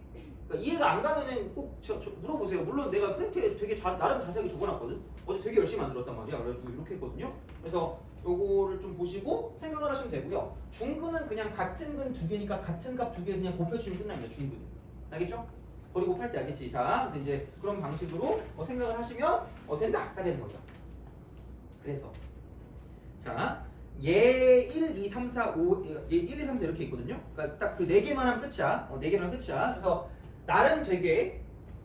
그러니까 이해가 안 가면은 꼭 물어보세요. 물론 내가 프린트에 되게 나름 자세하게 적어놨거든. 어제 되게 열심히 만들었단 말이야. 그래가지고 이렇게 했거든요. 그래서 요거를 좀 보시고 생각을 하시면 되고요. 중근은 그냥 같은 근 두 개니까 같은 값 두 개 그냥 곱해주면 끝납니다. 중근. 알겠죠? 거리 곱할 때 알겠지? 자, 그래서 이제 그런 방식으로 생각을 하시면 된다가 되는 거죠. 그래서 자, 얘 1, 2, 3, 4, 5, 얘 1, 2, 3, 4 이렇게 있거든요. 그러니까 딱 그 4개만 하면 끝이야. 4개만 하면 끝이야. 그래서 나름 되게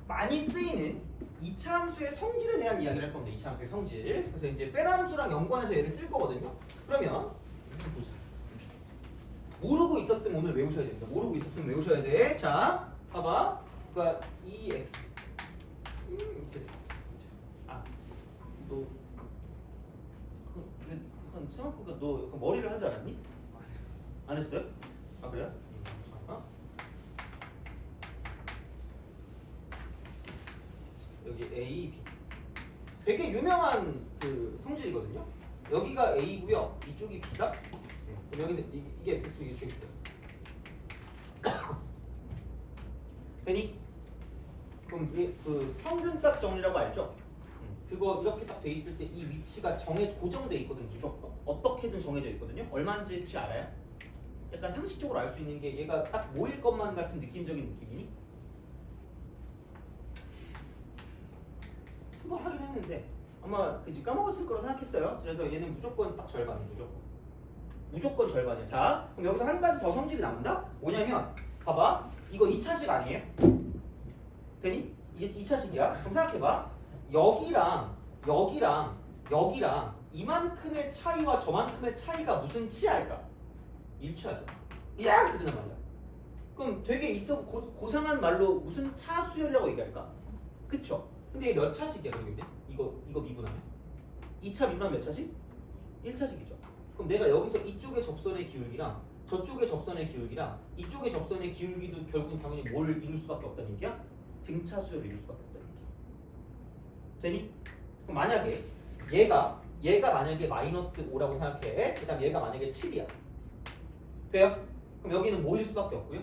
많이 쓰이는 이차함수의 성질에 대한 이야기를 할 겁니다. 이차함수의 성질. 그래서 이제 빼남수랑 연관해서 얘를 쓸 거거든요. 그러면 보자. 모르고 있었으면 오늘 외우셔야 됩니다. 모르고 있었으면 외우셔야 돼. 자, 봐봐. 그러니까 2x 이렇게 돼. 너 생각보다 너 약간 머리를 하지 않았니? 안 했어요? 아 그래요? 여기 A, B 되게 유명한 그 성질이거든요. 여기가 A고요. 이쪽이 B다. 그럼 여기서 이게 X, 이게 X. 되니? 그럼 그 평균값 정리라고 알죠? 그거 이렇게 딱 돼 있을 때 이 위치가 고정돼 있거든. 무조건 어떻게든 정해져 있거든요. 얼마인지 혹시 알아요? 약간 상식적으로 알 수 있는 게 얘가 딱 모일 것만 같은 느낌적인 느낌이니? 한번 하긴 했는데 아마 그지 까먹었을 거라 생각했어요. 그래서 얘는 무조건 딱 절반이에요. 무조건 절반이에요. 자, 그럼 여기서 한 가지 더 성질이 나온다? 뭐냐면 봐봐. 이거 2차식 아니에요? 되니? 이게 2차식이야. 그럼 생각해봐. 여기랑 이만큼의 차이와 저만큼의 차이가 무슨 치할까? 일치하죠. 야! 그러단 말이야. 그럼 되게 고상한 말로 무슨 차 수열이라고 얘기할까? 그쵸? 근데 이게 몇 차식이야 그러면? 이거 미분하면? 2차 미분하면 몇 차식? 1차식이죠. 그럼 내가 여기서 이쪽의 접선의 기울기랑 저쪽의 접선의 기울기랑 이쪽의 접선의 기울기도 결국은 당연히 뭘 이룰 수밖에 없다는 얘기야? 등차 수열을 이룰 수밖에 없다는 얘기야. 되니? 그럼 만약에 얘가 만약에 마이너스 5라고 생각해. 그 다음 얘가 만약에 7이야. 돼요? 그럼 여기는 뭐일 수밖에 없고요.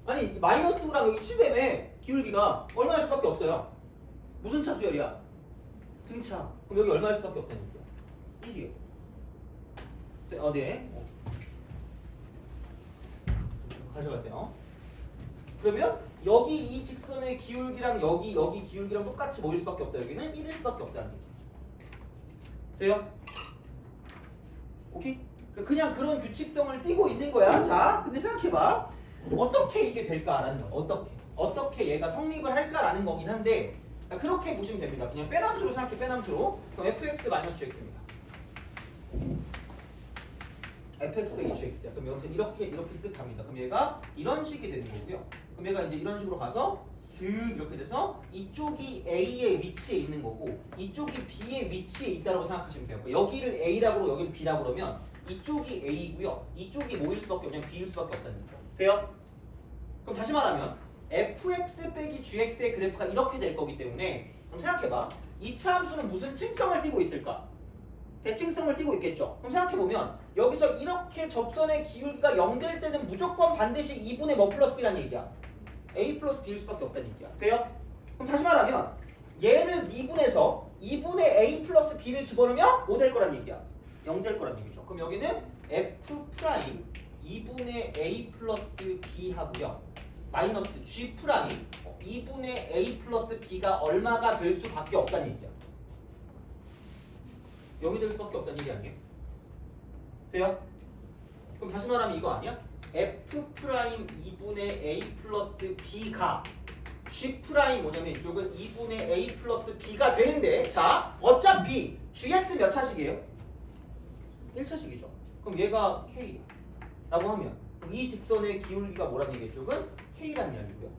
아니 마이너스 5랑 여기 7되면 기울기가 얼마일 수밖에 없어요. 무슨 차 수열이야? 등차. 그럼 여기 얼마일 수밖에 없다는 얘기야? 1이요. 네. 가져가세요. 그러면 여기 이 직선의 기울기랑 여기 기울기랑 똑같이 모일 수밖에 없다. 여기는 1일 수밖에 없다는 얘기야. 돼요? 오케이? 그냥 그런 규칙성을 띠고 있는 거야. 자, 근데 생각해봐. 어떻게 이게 될까라는 거. 어떻게 얘가 성립을 할까라는 거긴 한데 그렇게 보시면 됩니다. 그냥 빼남수로 생각해. 빼남수로. 그럼 fx-gx입니다. fx 빼기 gx야. 그럼 여기서 이렇게 쓱 갑니다. 그럼 얘가 이런 식이 되는 거고요. 그럼 얘가 이제 이런 식으로 가서 쓱 이렇게 돼서 이쪽이 A의 위치에 있는 거고 이쪽이 B의 위치에 있다고 생각하시면 돼요. 여기를 A라고 여기를 B라고 그러면 이쪽이 A고요. 이쪽이 뭐일 수밖에 없냐? B일 수밖에 없다는 거죠. 돼요? 그럼 다시 말하면 fx 빼기 gx의 그래프가 이렇게 될 거기 때문에 그럼 생각해봐. 이 차함수는 무슨 층성을 띠고 있을까? 대칭성을 띠고 있겠죠. 그럼 생각해보면 여기서 이렇게 접선의 기울기가 0 될 때는 무조건 반드시 2분의 뭐 플러스 b라는 얘기야. a 플러스 b일 수밖에 없다는 얘기야. 돼요? 그럼 다시 말하면 얘를 미분해서 2분의 a 플러스 b를 집어넣으면 뭐 될 거란 얘기야? 0 될 거란 얘기죠. 그럼 여기는 f 프라임 2분의 a 플러스 b 하고요. 마이너스 g 프라임 2분의 a 플러스 b가 얼마가 될 수밖에 없다는 얘기야. 0이 될 수밖에 없다는 얘기 아니에요? 돼요? 그럼 다시 말하면 이거 아니야? f 프라임 2분의 a 플러스 b가 G 프라임 뭐냐면 이쪽은 2분의 A 플러스 B가 되는데 자 어차피 GX 몇 차식이에요? 1차식이죠. 그럼 얘가 K 라고 하면 그럼 이 직선의 기울기가 뭐라는 얘기 이쪽은 K라는 이야기고요.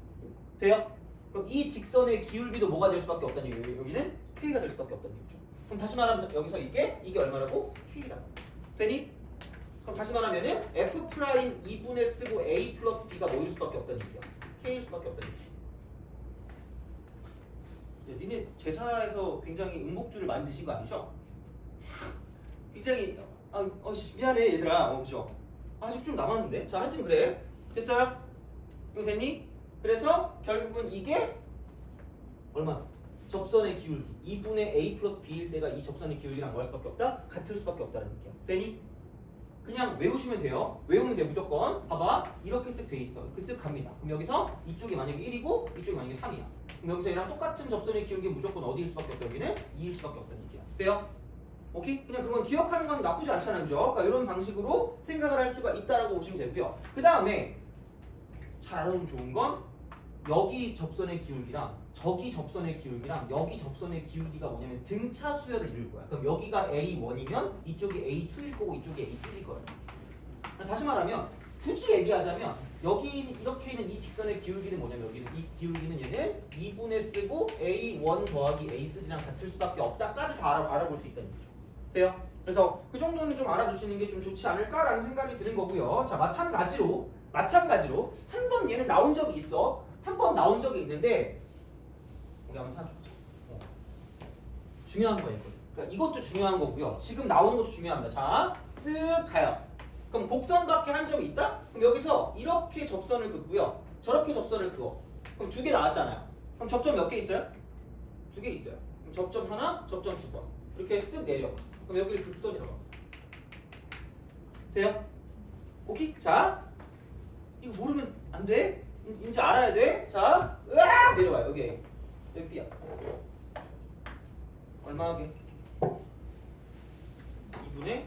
돼요? 그럼 이 직선의 기울기도 뭐가 될 수밖에 없다는 얘기예요. 여기는 K가 될 수밖에 없다는 얘기죠. 그럼 다시 말하면 여기서 이게 얼마라고? K라고. 되니? 그럼 다시 말하면은 F 프라임 2분의 쓰고 A 플러스 B가 뭐일 수밖에 없다는 얘기야. K일 수밖에 없다는 얘기야. 니네 제사에서 굉장히 응복주를 많이 드신 거 아니죠? 굉장히 미안해 얘들아. 그죠? 아직 좀 남았는데. 자 하여튼 그래. 됐어요? 이거 됐니? 그래서 결국은 이게 얼마? 접선의 기울기 2분의 A 플러스 B일 때가 이 접선의 기울기랑 뭐 할 수밖에 없다? 같을 수밖에 없다는 얘기야. 되니? 그냥 외우시면 돼요. 외우면 돼 무조건. 봐봐. 이렇게 쓱 돼 있어. 이렇게 쓱 갑니다. 그럼 여기서 이쪽이 만약에 1이고 이쪽이 만약에 3이야. 그럼 여기서 얘랑 똑같은 접선의 기울기 무조건 어디일 수밖에 없다. 여기는 2일 수밖에 없다는 얘기야. 돼요? 오케이? 그냥 그건 기억하는 건 나쁘지 않잖아요. 그죠? 그러니까 이런 방식으로 생각을 할 수가 있다라고 보시면 되고요. 그 다음에 잘 알아두면 좋은 건 여기 접선의 기울기랑 저기 접선의 기울기랑 여기 접선의 기울기가 뭐냐면 등차 수열을 이룰 거야. 그럼 여기가 A1이면 이쪽이 A2일 거고 이쪽이 A3일 거야. 다시 말하면 굳이 얘기하자면 여기 이렇게 있는 이 직선의 기울기는 뭐냐면 여기는 이 기울기는 얘는 2분의 쓰고 A1 더하기 A3랑 같을 수밖에 없다까지 다 알아볼 수 있다는 거죠. 돼요? 그래서 그 정도는 좀 알아두시는 게 좀 좋지 않을까라는 생각이 드는 거고요. 자 마찬가지로 한 번 얘는 나온 적이 있어. 한 번 나온 적이 있는데 우리 한번 생각해보자. 중요한 거예요. 그러니까 이것도 중요한 거고요. 지금 나오는 것도 중요합니다. 자, 쓱 가요. 그럼 곡선밖에 한 점이 있다? 그럼 여기서 이렇게 접선을 긋고요. 저렇게 접선을 그어. 그럼 두 개 나왔잖아요. 그럼 접점 몇 개 있어요? 두 개 있어요. 그럼 접점 하나, 접점 두 번. 이렇게 쓱 내려. 그럼 여기를 극선이라고 합니다. 돼요? 오케이? 자, 이거 모르면 안 돼? 이제 알아야 돼? 자, 으악! 내려와. 여기 B야. 얼마 하게? 2분의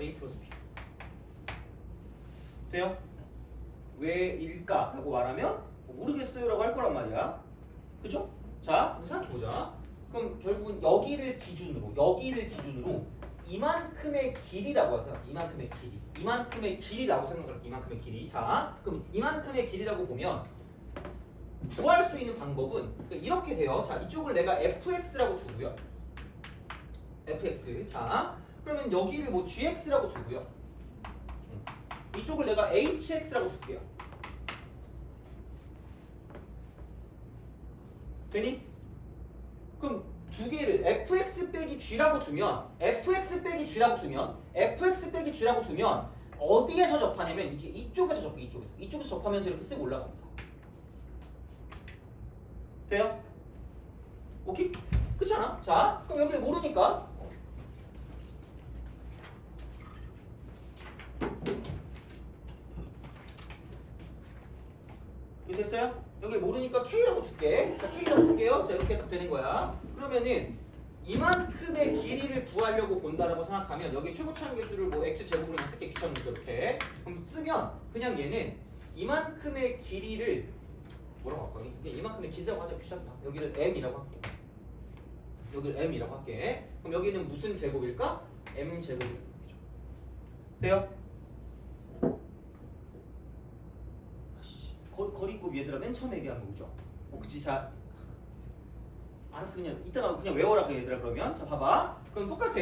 A 플러스 B. 돼요? 왜일까? 라고 말하면 모르겠어요 라고 할 거란 말이야. 그죠? 자, 생각해보자. 그럼 결국은 여기를 기준으로 이만큼의 길이라고 하세요. 이만큼의 길이라고 생각할게요. 이만큼의 길이. 자, 그럼 이만큼의 길이라고 보면 구할 수 있는 방법은 이렇게 돼요. 자, 이쪽을 내가 fx라고 두고요. fx. 자, 그러면 여기를 뭐 gx라고 두고요. 이쪽을 내가 hx라고 줄게요. 되니? 그럼 두 개를 fx 빼기 g라고 두면 어디에서 접하냐면 이렇게 이쪽에서 접해. 이쪽에서 접하면서 이렇게 쓱 올라갑니다. 돼요? 오케이? 그렇잖아? 자, 그럼 여기를 모르니까 이거 됐어요? 여기를 모르니까 K라고 줄게. 자, K라고 줄게요. 자, 이렇게 딱 되는 거야. 그러면은 이만큼의 길이를 구하려고 본다라고 생각하면 여기 최고차항 개수를 뭐 X제곱으로 그냥 쓸게. 귀찮으니까 이렇게. 그럼 쓰면 그냥 얘는 이만큼의 길이를 뭐라고 할까? 이만큼의 길이라고 하자. 귀찮다. 여기를 M이라고 할게. 그럼 여기는 무슨 제곱일까? M 제곱이죠. 돼요? 거리곱 얘들아 맨 처음에 얘기한 거죠. 그치? 자, 알았어. 그냥 이따가 그냥 외워라 얘들아. 그러면 자 봐봐. 그럼 똑같아.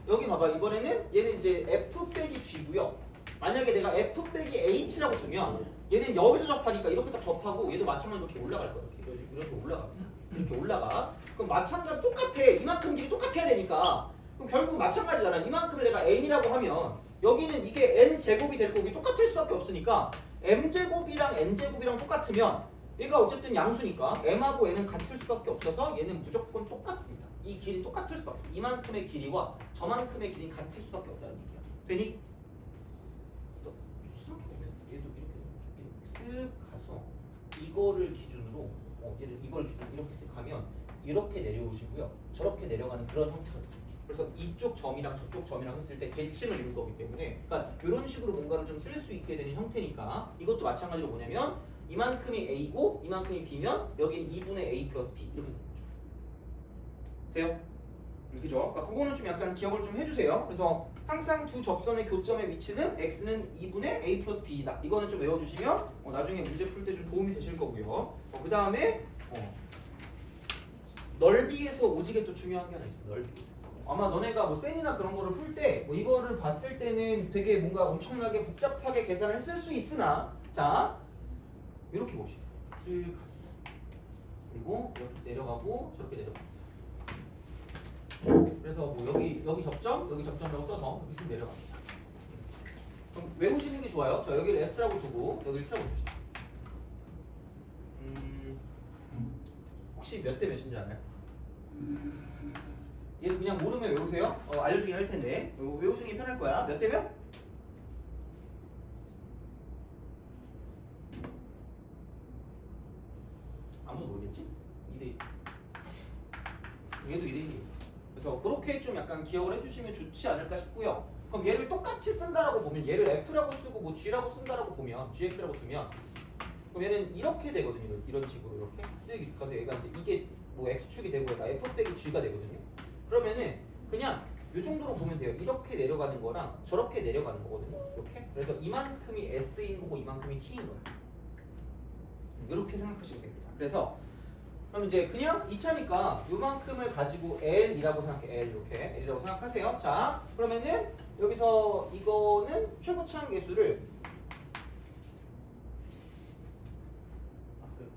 여기 봐봐. 이번에는 얘는 이제 F 빼기 G고요. 만약에 내가 F 빼기 H라고 두면 얘는 여기서 접하니까 이렇게 딱 접하고 얘도 마찬가지로 이렇게 올라갈 거야. 이렇게 올라가. 그럼 마찬가지로 똑같아. 이만큼 길이 똑같아야 되니까. 그럼 결국 마찬가지잖아. 이만큼을 내가 N이라고 하면 여기는 이게 N제곱이 될 거고 똑같을 수밖에 없으니까 M제곱이랑 N제곱이랑 똑같으면 얘가 어쨌든 양수니까 M하고 N은 같을 수밖에 없어서 얘는 무조건 똑같습니다. 이 길이 똑같을 수밖에 없어. 이만큼의 길이와 저만큼의 길이 같을 수밖에 없다는 얘기야. 되니? 생각해보면 얘도 이렇게 쓱 가서 이거를 기준으로 이걸 기준으로 이렇게 쓱 가면 이렇게 내려오시고요. 저렇게 내려가는 그런 형태가 됩니다. 그래서 이쪽 점이랑 저쪽 점이랑 했을 때 대칭을 이룰 거기 때문에 그러니까 이런 식으로 뭔가를 좀 쓸 수 있게 되는 형태니까 이것도 마찬가지로 뭐냐면 이만큼이 A고 이만큼이 B면 여긴 2분의 A 플러스 B 이렇게 되는 거죠. 돼요? 그죠? 그러니까 그거는 좀 약간 기억을 좀 해주세요. 그래서 항상 두 접선의 교점의 위치는 x는 2분의 a 플러스 b이다. 이거는 좀 외워주시면 나중에 문제 풀 때 좀 도움이 되실 거고요. 그 다음에 넓이에서 오지게 또 중요한 게 하나 있어요. 넓이. 아마 너네가 뭐 센이나 그런 거를 풀 때 이거를 봤을 때는 되게 뭔가 엄청나게 복잡하게 계산을 했을 수 있으나 자 이렇게 봅시다. 쓱 그리고 이렇게 내려가고 저렇게 내려가고. 그래서 뭐 여기 접점이라고 써서 여기 쓱 내려갑니다. 그럼 외우시는 게 좋아요. 자 여기를 S라고 두고 여기를 T라고 봅시다. 혹시 몇 대 몇인지 알아요? 얘를 그냥 모르면 외우세요. 알려주긴 할 텐데 외우시는 게 편할 거야. 몇 대 몇? 아무도 모르겠지? 2대1. 얘도 2대1이에요. 그래서 그렇게 좀 약간 기억을 해주시면 좋지 않을까 싶고요. 그럼 얘를 똑같이 쓴다라고 보면 얘를 F라고 쓰고 뭐 G라고 쓴다라고 보면 GX라고 주면 그럼 얘는 이렇게 되거든요. 이런 식으로 이렇게 쓰기 가서 얘가 이제 이게 뭐 X축이 되고 얘가 F 빼기 G가 되거든요. 그러면은 그냥 이 정도로 보면 돼요. 이렇게 내려가는 거랑 저렇게 내려가는 거거든요. 이렇게. 그래서 이만큼이 S인 거고 이만큼이 T인 거예요. 이렇게 생각하시면 됩니다. 그래서 그럼 이제 그냥 2차니까 요만큼을 가지고 L이라고 생각해. L 이렇게 L이라고 생각하세요. 자 그러면은 여기서 이거는 최고차항 계수를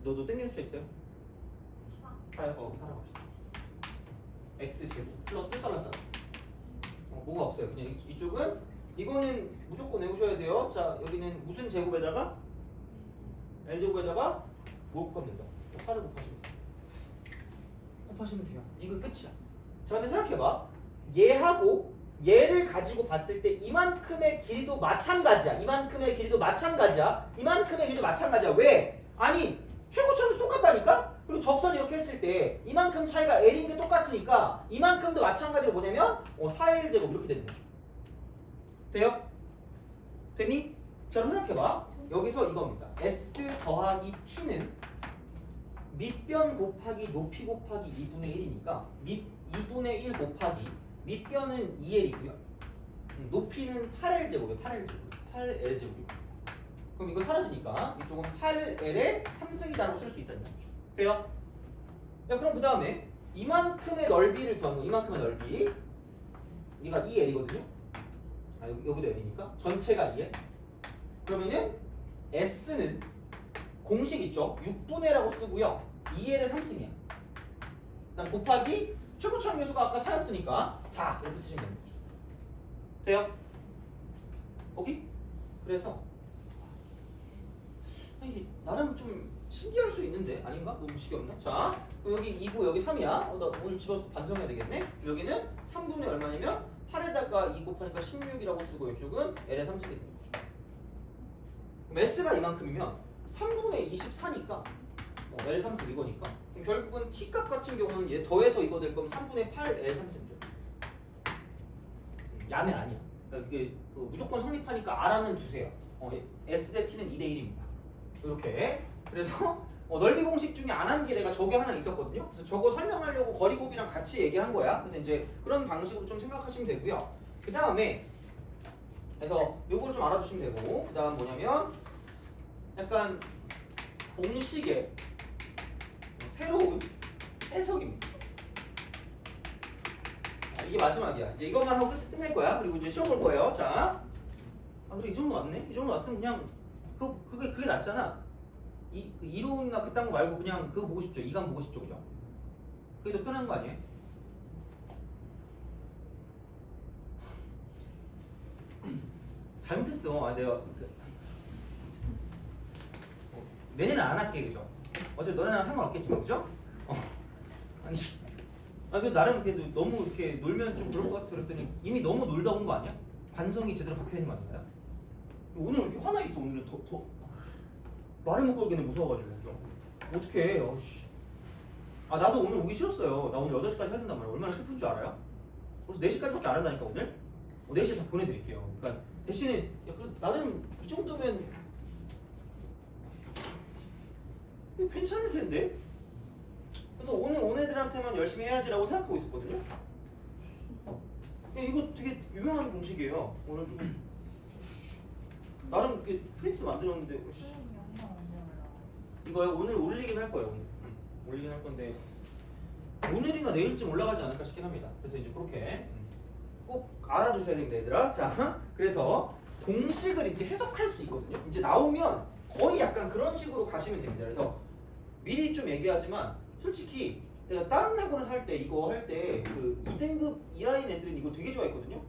너도 땡길 수 있어요? 살아봅시다. X제곱 플러스 살라살 뭐가 없어요. 그냥 이쪽은 이거는 무조건 외우셔야 돼요. 자 여기는 무슨 제곱에다가 L제곱에다가 뭐 곱합니다. 8을 곱하시면 돼요. 이거 끝이야. 자 근데 생각해봐. 얘하고 얘를 가지고 봤을 때 이만큼의 길이도 마찬가지야. 이만큼의 길이도 마찬가지야. 왜? 아니 최고차는 똑같다니까? 그리고 접선 이렇게 했을 때 이만큼 차이가 L인 게 똑같으니까 이만큼도 마찬가지로 뭐냐면 4의 1제곱 이렇게 되는 거죠. 돼요? 되니? 자 그럼 생각해봐. 여기서 이겁니다. S 더하기 T는 밑변 곱하기 높이 곱하기 2분의 1이니까 2분의 1 곱하기 밑변은 2L이고요. 높이는 8L제곱이에요. 8L제곱입니다. 그럼 이거 사라지니까 이쪽은 8L의 3승이다라고 쓸 수 있다는 거죠. 돼요? 야 그럼 그 다음에 이만큼의 넓이를 구한 거. 이만큼의 넓이 얘가 2L이거든요. 여기도 L이니까 전체가 2L. 그러면은 S는 공식 있죠? 6분의라고 쓰고요. 2L의 3승이야. 그다음 곱하기 최고차항 계수가 아까 4였으니까 4 이렇게 쓰시면 되는 거죠. 돼요? 오케이? 그래서 이게 나름 좀 신기할 수 있는데 아닌가? 너무 지겹나? 자 여기 2고 여기 3이야. 나 오늘 집어서 반성해야 되겠네. 여기는 3분의 얼마냐면 8에다가 2 곱하니까 16이라고 쓰고 이쪽은 L의 3승이 되는 거죠. 그럼 S가 이만큼이면 3분의 24니까 L 3승 이거니까 그럼 결국은 T값 같은 경우는 얘 더해서 이거 될 거면 3분의 8 L 3승이죠. 야매 아니야. 그러니까 이게 무조건 성립하니까 R하는 주세요. S 대 T는 2대 1입니다. 이렇게. 그래서 넓이 공식 중에 안 한 게 내가 저게 하나 있었거든요. 그래서 저거 설명하려고 거리곱이랑 같이 얘기한 거야. 그래서 이제 그런 방식으로 좀 생각하시면 되고요. 그 다음에 그래서 요걸 좀 알아두시면 되고 그 다음 뭐냐면 약간 공식의 새로운 해석입니다. 이게 마지막이야. 이제 이것만 하고 끝낼 거야. 그리고 이제 시험 볼 거예요. 자, 그래 이 정도 왔네. 이 정도 왔으면 그냥 그게 낫잖아. 그 이론이나 그딴 거 말고 그냥 그거 보고 싶죠. 이감 보고 싶죠, 그죠? 그게 더 편한 거 아니에요? 잘못했어. 내가 내년은 안 할게, 그죠? 어차피 너네랑 상관없겠지만, 그죠? 아니, 그래도 나름 그래도 너무 이렇게 놀면 좀 그럴 것 같아서 그랬더니 이미 너무 놀다 온 거 아니야? 관성이 제대로 박혀 있는 거 아닌가요? 오늘 왜 이렇게 화나 있어? 오늘은 더 말을 못 걸겠네 무서워가지고, 그죠? 어떡해, 나도 오늘 오기 싫었어요. 나 오늘 8시까지 해야 된단 말이야. 얼마나 슬픈 줄 알아요? 그래서 4시까지밖에 안 한다니까 오늘? 4시에 다 보내드릴게요. 그러니까 대신에 나름 이 정도면 괜찮을 텐데. 그래서 오늘 온 애들한테만 열심히 해야지라고 생각하고 있었거든요. 이거 되게 유명한 공식이에요. 오늘 좀 나름 이렇게 프린트 만들었는데 이거요 오늘 올리긴 할 거예요. 오늘. 올리긴 할 건데 오늘이나 내일쯤 올라가지 않을까 싶긴 합니다. 그래서 이제 그렇게 꼭 알아두셔야 됩니다, 얘들아. 자, 그래서 공식을 이제 해석할 수 있거든요. 이제 나오면 거의 약간 그런 식으로 가시면 됩니다. 그래서 미리 좀 얘기하지만 솔직히 내가 다른 학원에서 할 때 이거 할 때 그 2등급 이하인 애들은 이거 되게 좋아했거든요.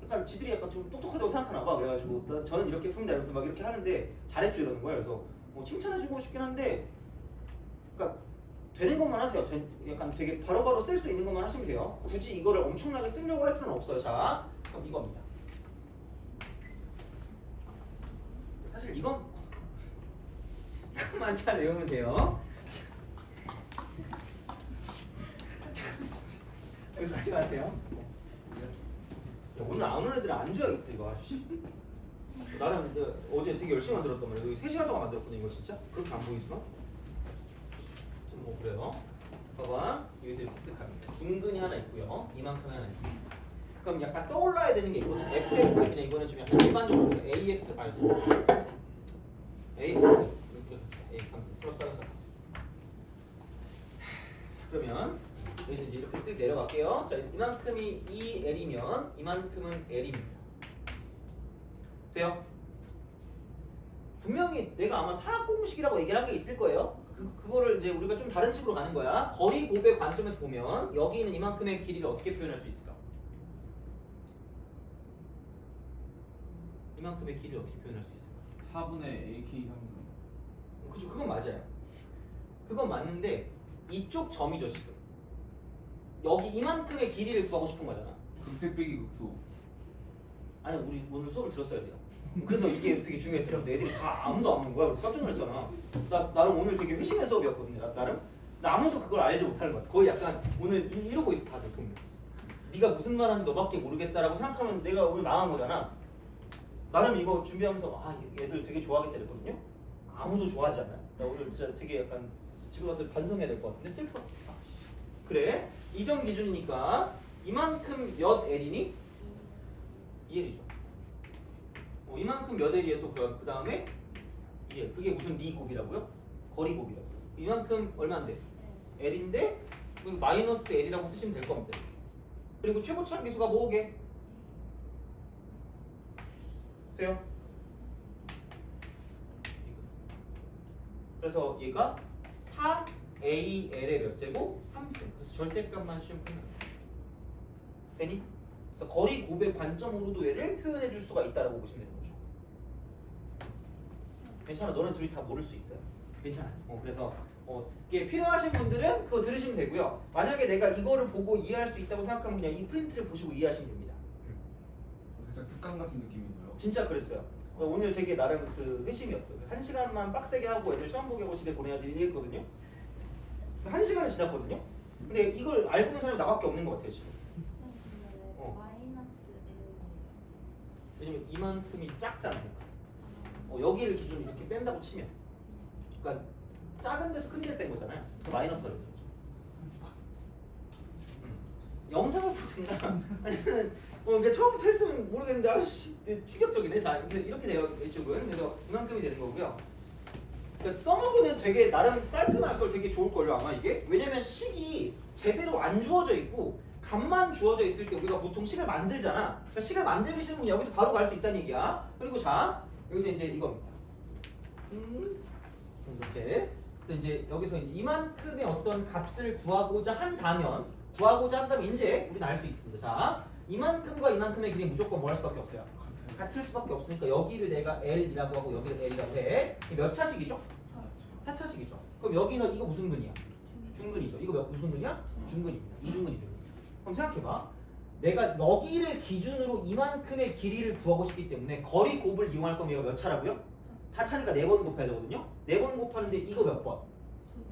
약간 지들이 약간 좀 똑똑하다고 생각하나 봐. 그래가지고 저는 이렇게 풉니다 이러면서 막 이렇게 하는데 잘했죠 이러는 거예요. 그래서 뭐 칭찬해주고 싶긴 한데 그러니까 되는 것만 하세요. 약간 되게 바로바로 쓸 수 있는 것만 하시면 돼요. 굳이 이거를 엄청나게 쓰려고 할 필요는 없어요. 자, 그럼 이겁니다. 사실 이것만 잘 외우면 돼요. 여기까지 마세요. 야, 오늘 안 오는 애들은 안 줘야겠어 이거. 나는 어제 되게 열심히 만들었단 말이야. 여기 3시간 동안 만들었거든 이거 진짜. 그렇게 안 보이지만 좀 뭐 그래요. 봐봐 여기서 이렇게 쓱 합니다. 중근이 하나 있고요. 이만큼이 하나 있어요. 그럼 약간 떠올라야 되는 게 있거든. fx 그냥 이거는 좀 약간 일반적으로 ax 말고 ax ax 플러스 알아서. 그러면 여기서 이제 이렇게 쓱 내려갈게요. 자, 이만큼이 2L이면 이만큼은 L입니다. 돼요? 분명히 내가 아마 사학 공식이라고 얘기를 한 게 있을 거예요. 그거를 이제 우리가 좀 다른 식으로 가는 거야. 거리 곱의 관점에서 보면 여기 있는 이만큼의 길이를 어떻게 표현할 수 있을까? 이만큼의 길이를 어떻게 표현할 수 있을까? 4분의 AK 함수. 그죠? 그건 맞아요. 그건 맞는데 이쪽 점이죠 지금. 여기 이만큼의 길이를 구하고 싶은 거잖아. 극대 빼기 극소. 아니 우리 오늘 수업을 들었어야 돼요. 그래서 이게 되게 중요했더라고. 애들이 다 아무도 안 본 거야. 그래서 깜짝 놀랐잖아. 나름 오늘 되게 회심의 수업이었거든요. 나름. 나 아무도 그걸 알지 못하는 것 같아. 거의 약간 오늘 이러고 있어 다들 보면. 네가 무슨 말 하는지 너밖에 모르겠다라고 생각하면 내가 오늘 망한 거잖아. 나름 이거 준비하면서 아 얘들 되게 좋아하겠다 그랬거든요. 아무도 좋아하지 않아요. 나 오늘 진짜 되게 약간 집에 가서 반성해야 될 것 같은데 슬퍼. 그래. 이 점 기준이니까 이만큼 몇 L이니? 2L이죠. 이만큼 몇 L이에 또 그 다음에 2L. 그게 무슨 리 곱이라고요? 거리 곱이라고요. 이만큼 얼마인데? L인데 마이너스 L이라고 쓰시면 될 겁니다. 그리고 최고차항 기수가 뭐게? 돼요? 그래서 얘가 4AL의 몇 제곱? 3승. 그래서 절대값만 시험 끝납니다. 되니? 그래서 거리 곱의 관점으로도 얘를 표현해 줄 수가 있다라고 보시면 되는 거죠. 괜찮아. 너네 둘이 다 모를 수 있어요. 괜찮아. 그래서 이게 필요하신 분들은 그거 들으시면 되고요. 만약에 내가 이거를 보고 이해할 수 있다고 생각하면 그냥 이 프린트를 보시고 이해하시면 됩니다. 살짝 특강 같은 느낌인가요? 진짜 그랬어요. 오늘 되게 나름 그 회심이었어. 1시간만 빡세게 하고 애들 시험 보게 하고 집에 보내야지 이랬거든요. 1시간은 지났거든요. 근데 이걸 알고 있는 사람이 나밖에 없는 것 같아요 지금. 마이너스 1. 왜냐면 이만큼이 작잖아요. 여기를 기준으로 이렇게 뺀다고 치면, 그러니까 작은 데서 큰 데를 뺀 거잖아요. 그래서 마이너스가 됐었죠. 영상을 보든가 아니면 그러니까 처음부터 했으면 모르겠는데 아씨 충격적이네. 자 이렇게 돼요 이쪽은. 그래서 이만큼이 되는 거고요. 그러니까 써먹으면 되게 나름 깔끔할 걸 되게 좋을 걸요 아마 이게. 왜냐면 식이 제대로 안 주어져 있고 값만 주어져 있을 때 우리가 보통 식을 만들잖아. 그러니까 식을 만들기 싫으면 여기서 바로 갈 수 있다는 얘기야. 그리고 자 여기서 이제 이겁니다. 이렇게. 그래서 이제 여기서 이제 이만큼의 어떤 값을 구하고자 한다면 이제 우리는 알 수 있습니다. 자 이만큼과 이만큼의 길이 무조건 뭐 할 수밖에 없어요. 같을 수밖에 없으니까 여기를 내가 L이라고 하고 여기를 L이라고 해. 몇 차식이죠? 4차식이죠. 그럼 여기는 이거 무슨 근이야? 중근이죠. 이거 무슨 근이야? 중근입니다. 이중근이죠. 그럼 생각해봐. 내가 여기를 기준으로 이만큼의 길이를 구하고 싶기 때문에 거리 곱을 이용할 거면 얘가 몇 차라고요? 4차니까 4번 곱해야 되거든요. 4번 곱하는데 이거 몇 번?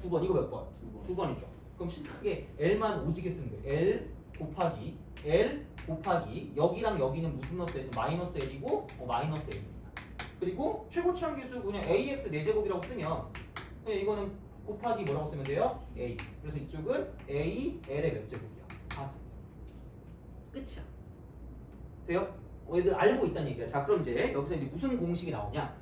2번. 이거 몇 번? 2번이죠. 그럼 심플하게 L만 오지게 쓰면 돼요. L 곱하기 L 곱하기 여기랑 여기는 무슨 넣었어요? 마이너스 L이고 마이너스 L입니다. 그리고 최고치항 기수 그냥 AX 4제곱이라고 쓰면 그냥 이거는 곱하기 뭐라고 쓰면 돼요? A. 그래서 이쪽은 A, L의 몇 제곱이야? 4승. 끝이야. 돼요? 얘들 알고 있다는 얘기야. 자, 그럼 이제 여기서 이제 무슨 공식이 나오냐?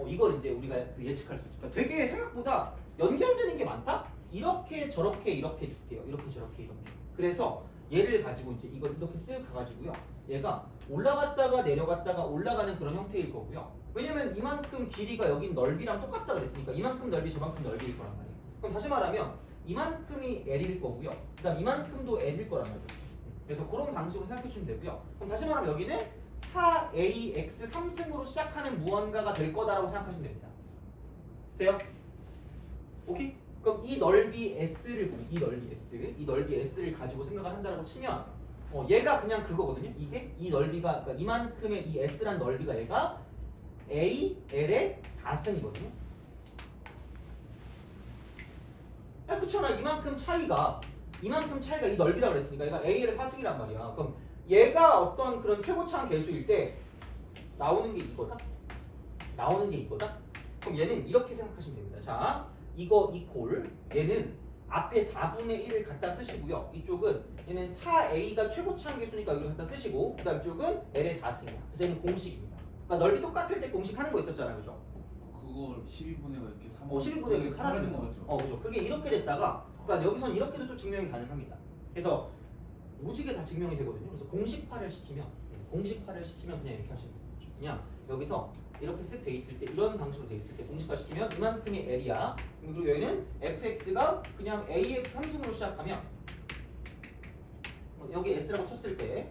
이걸 이제 우리가 그 예측할 수 있죠. 그러니까 되게 생각보다 연결되는 게 많다? 이렇게 저렇게 이렇게 줄게요. 이렇게 저렇게 이렇게. 그래서 얘를 가지고 이제 이걸 이렇게 쓱 가가지고요. 얘가 올라갔다가 내려갔다가 올라가는 그런 형태일 거고요. 왜냐면 이만큼 길이가 여긴 넓이랑 똑같다 그랬으니까 이만큼 넓이 저만큼 넓이일 거란 말이에요. 그럼 다시 말하면 이만큼이 L일 거고요. 그 다음 이만큼도 L일 거란 말이에요. 그래서 그런 방식으로 생각해 주시면 되고요. 그럼 다시 말하면 여기는 4ax 3승으로 시작하는 무언가가 될 거다라고 생각하시면 됩니다. 돼요? 오케이? 그럼 이 넓이 s를 보면 이 넓이 s를 가지고 생각을 한다고 치면 얘가 그냥 그거거든요. 이게 이 넓이가 그러니까 이만큼의 이 s란 넓이가 얘가 a l의 4승이거든요. 그렇잖아. 이만큼 차이가 이 넓이라고 그랬으니까 얘가 a의 4승이란 말이야. 그럼 얘가 어떤 그런 최고차항 계수일 때 나오는 게 이거다. 그럼 얘는 이렇게 생각하시면 됩니다. 자, 이거 이콜 얘는 앞에 4분의 1을 갖다 쓰시고요. 이쪽은 얘는 4a가 최고차항 계수니까 여기를 갖다 쓰시고 그다음 이쪽은 l의 4승이야. 그래서 얘는 공식입니다. 그러니까 넓이 똑같을 때 공식 하는 거 있었잖아요. 그죠? 그걸 12분의 이렇게 3 12분의 1이 사라지는 거 거죠. 그죠? 그게 이렇게 됐다가 그러니까 여기선 이렇게도 또 증명이 가능합니다. 그래서 오지게 다 증명이 되거든요. 그래서 공식화를 시키면 그냥 이렇게 하시는 거죠. 그냥 여기서 이렇게 쓱 돼 있을 때 이런 방식으로 돼 있을 때 공식화 시키면 이만큼이 L이야. 그리고 여기는 fx가 그냥 ax 3승으로 시작하면 여기 s라고 쳤을 때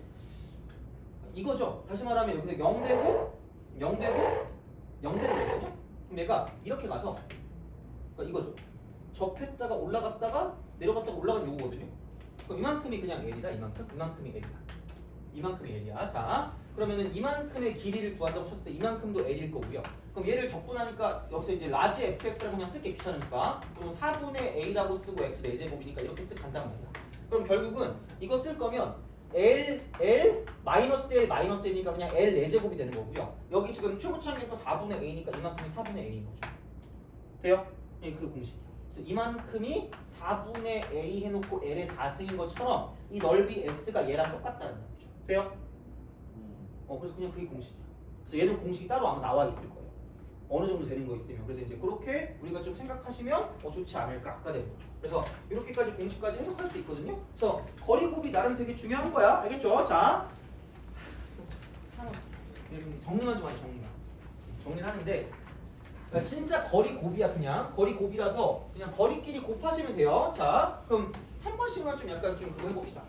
이거죠. 다시 말하면 여기서 0되고 거든요. 그럼 얘가 이렇게 가서 그러니까 이거죠. 접했다가 올라갔다가 내려갔다가 올라간 요거거든요. 그럼 이만큼이 그냥 L이다. 이만큼이 L이야. 자, 그러면은 이만큼의 길이를 구한다고 쳤을 때 이만큼도 L일 거고요. 그럼 얘를 적분하니까 여기서 이제 라지 fx라고 그냥 쓸게 귀찮으니까 그럼 4분의 a라고 쓰고 x 4제곱이니까 이렇게 쓱 간단 말이야. 그럼 결국은 이거 쓸 거면 L 마이너스 L이니까 그냥 L 4제곱이 되는 거고요. 여기 지금 최고차항이니까 4분의 a니까 이만큼이 4분의 a인 거죠. 돼요? 예, 그 공식이야. 그래서 이만큼이 4분의 a 해놓고 L의 4승인 것처럼 이 넓이 S가 얘랑 똑같다는 말이죠. 돼요? 그래서 그냥 그게 공식이야. 그래서 얘는 공식이 따로 아마 나와 있을 거예요. 어느 정도 되는 거 있으면. 그래서 이제 그렇게 우리가 좀 생각하시면 좋지 않을까가 되는 거죠. 그래서 이렇게까지 공식까지 해석할 수 있거든요. 그래서 거리곱이 나름 되게 중요한 거야. 알겠죠? 자, 정리만 좀 하죠. 정리를 하는데 그러니까 진짜 거리곱이야. 그냥 거리곱이라서 그냥 거리끼리 곱하시면 돼요. 자, 그럼 한 번씩만 좀 약간 좀 그거 해봅시다.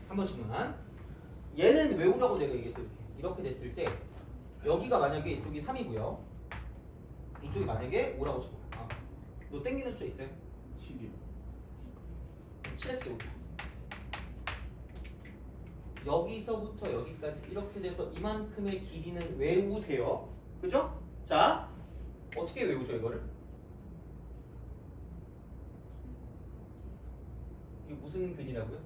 한 번씩만. 얘는 외우라고 내가 얘기했어. 이렇게 됐을 때 여기가 만약에 이쪽이 3이고요. 이쪽이 만약에 5라고 쳐봐. 너 땡기는 숫자 있어요? 7이요. 7x 여기서부터 여기까지 이렇게 돼서 이만큼의 길이는 외우세요. 그죠? 자, 어떻게 외우죠 이거를? 이게 무슨 근이라고요?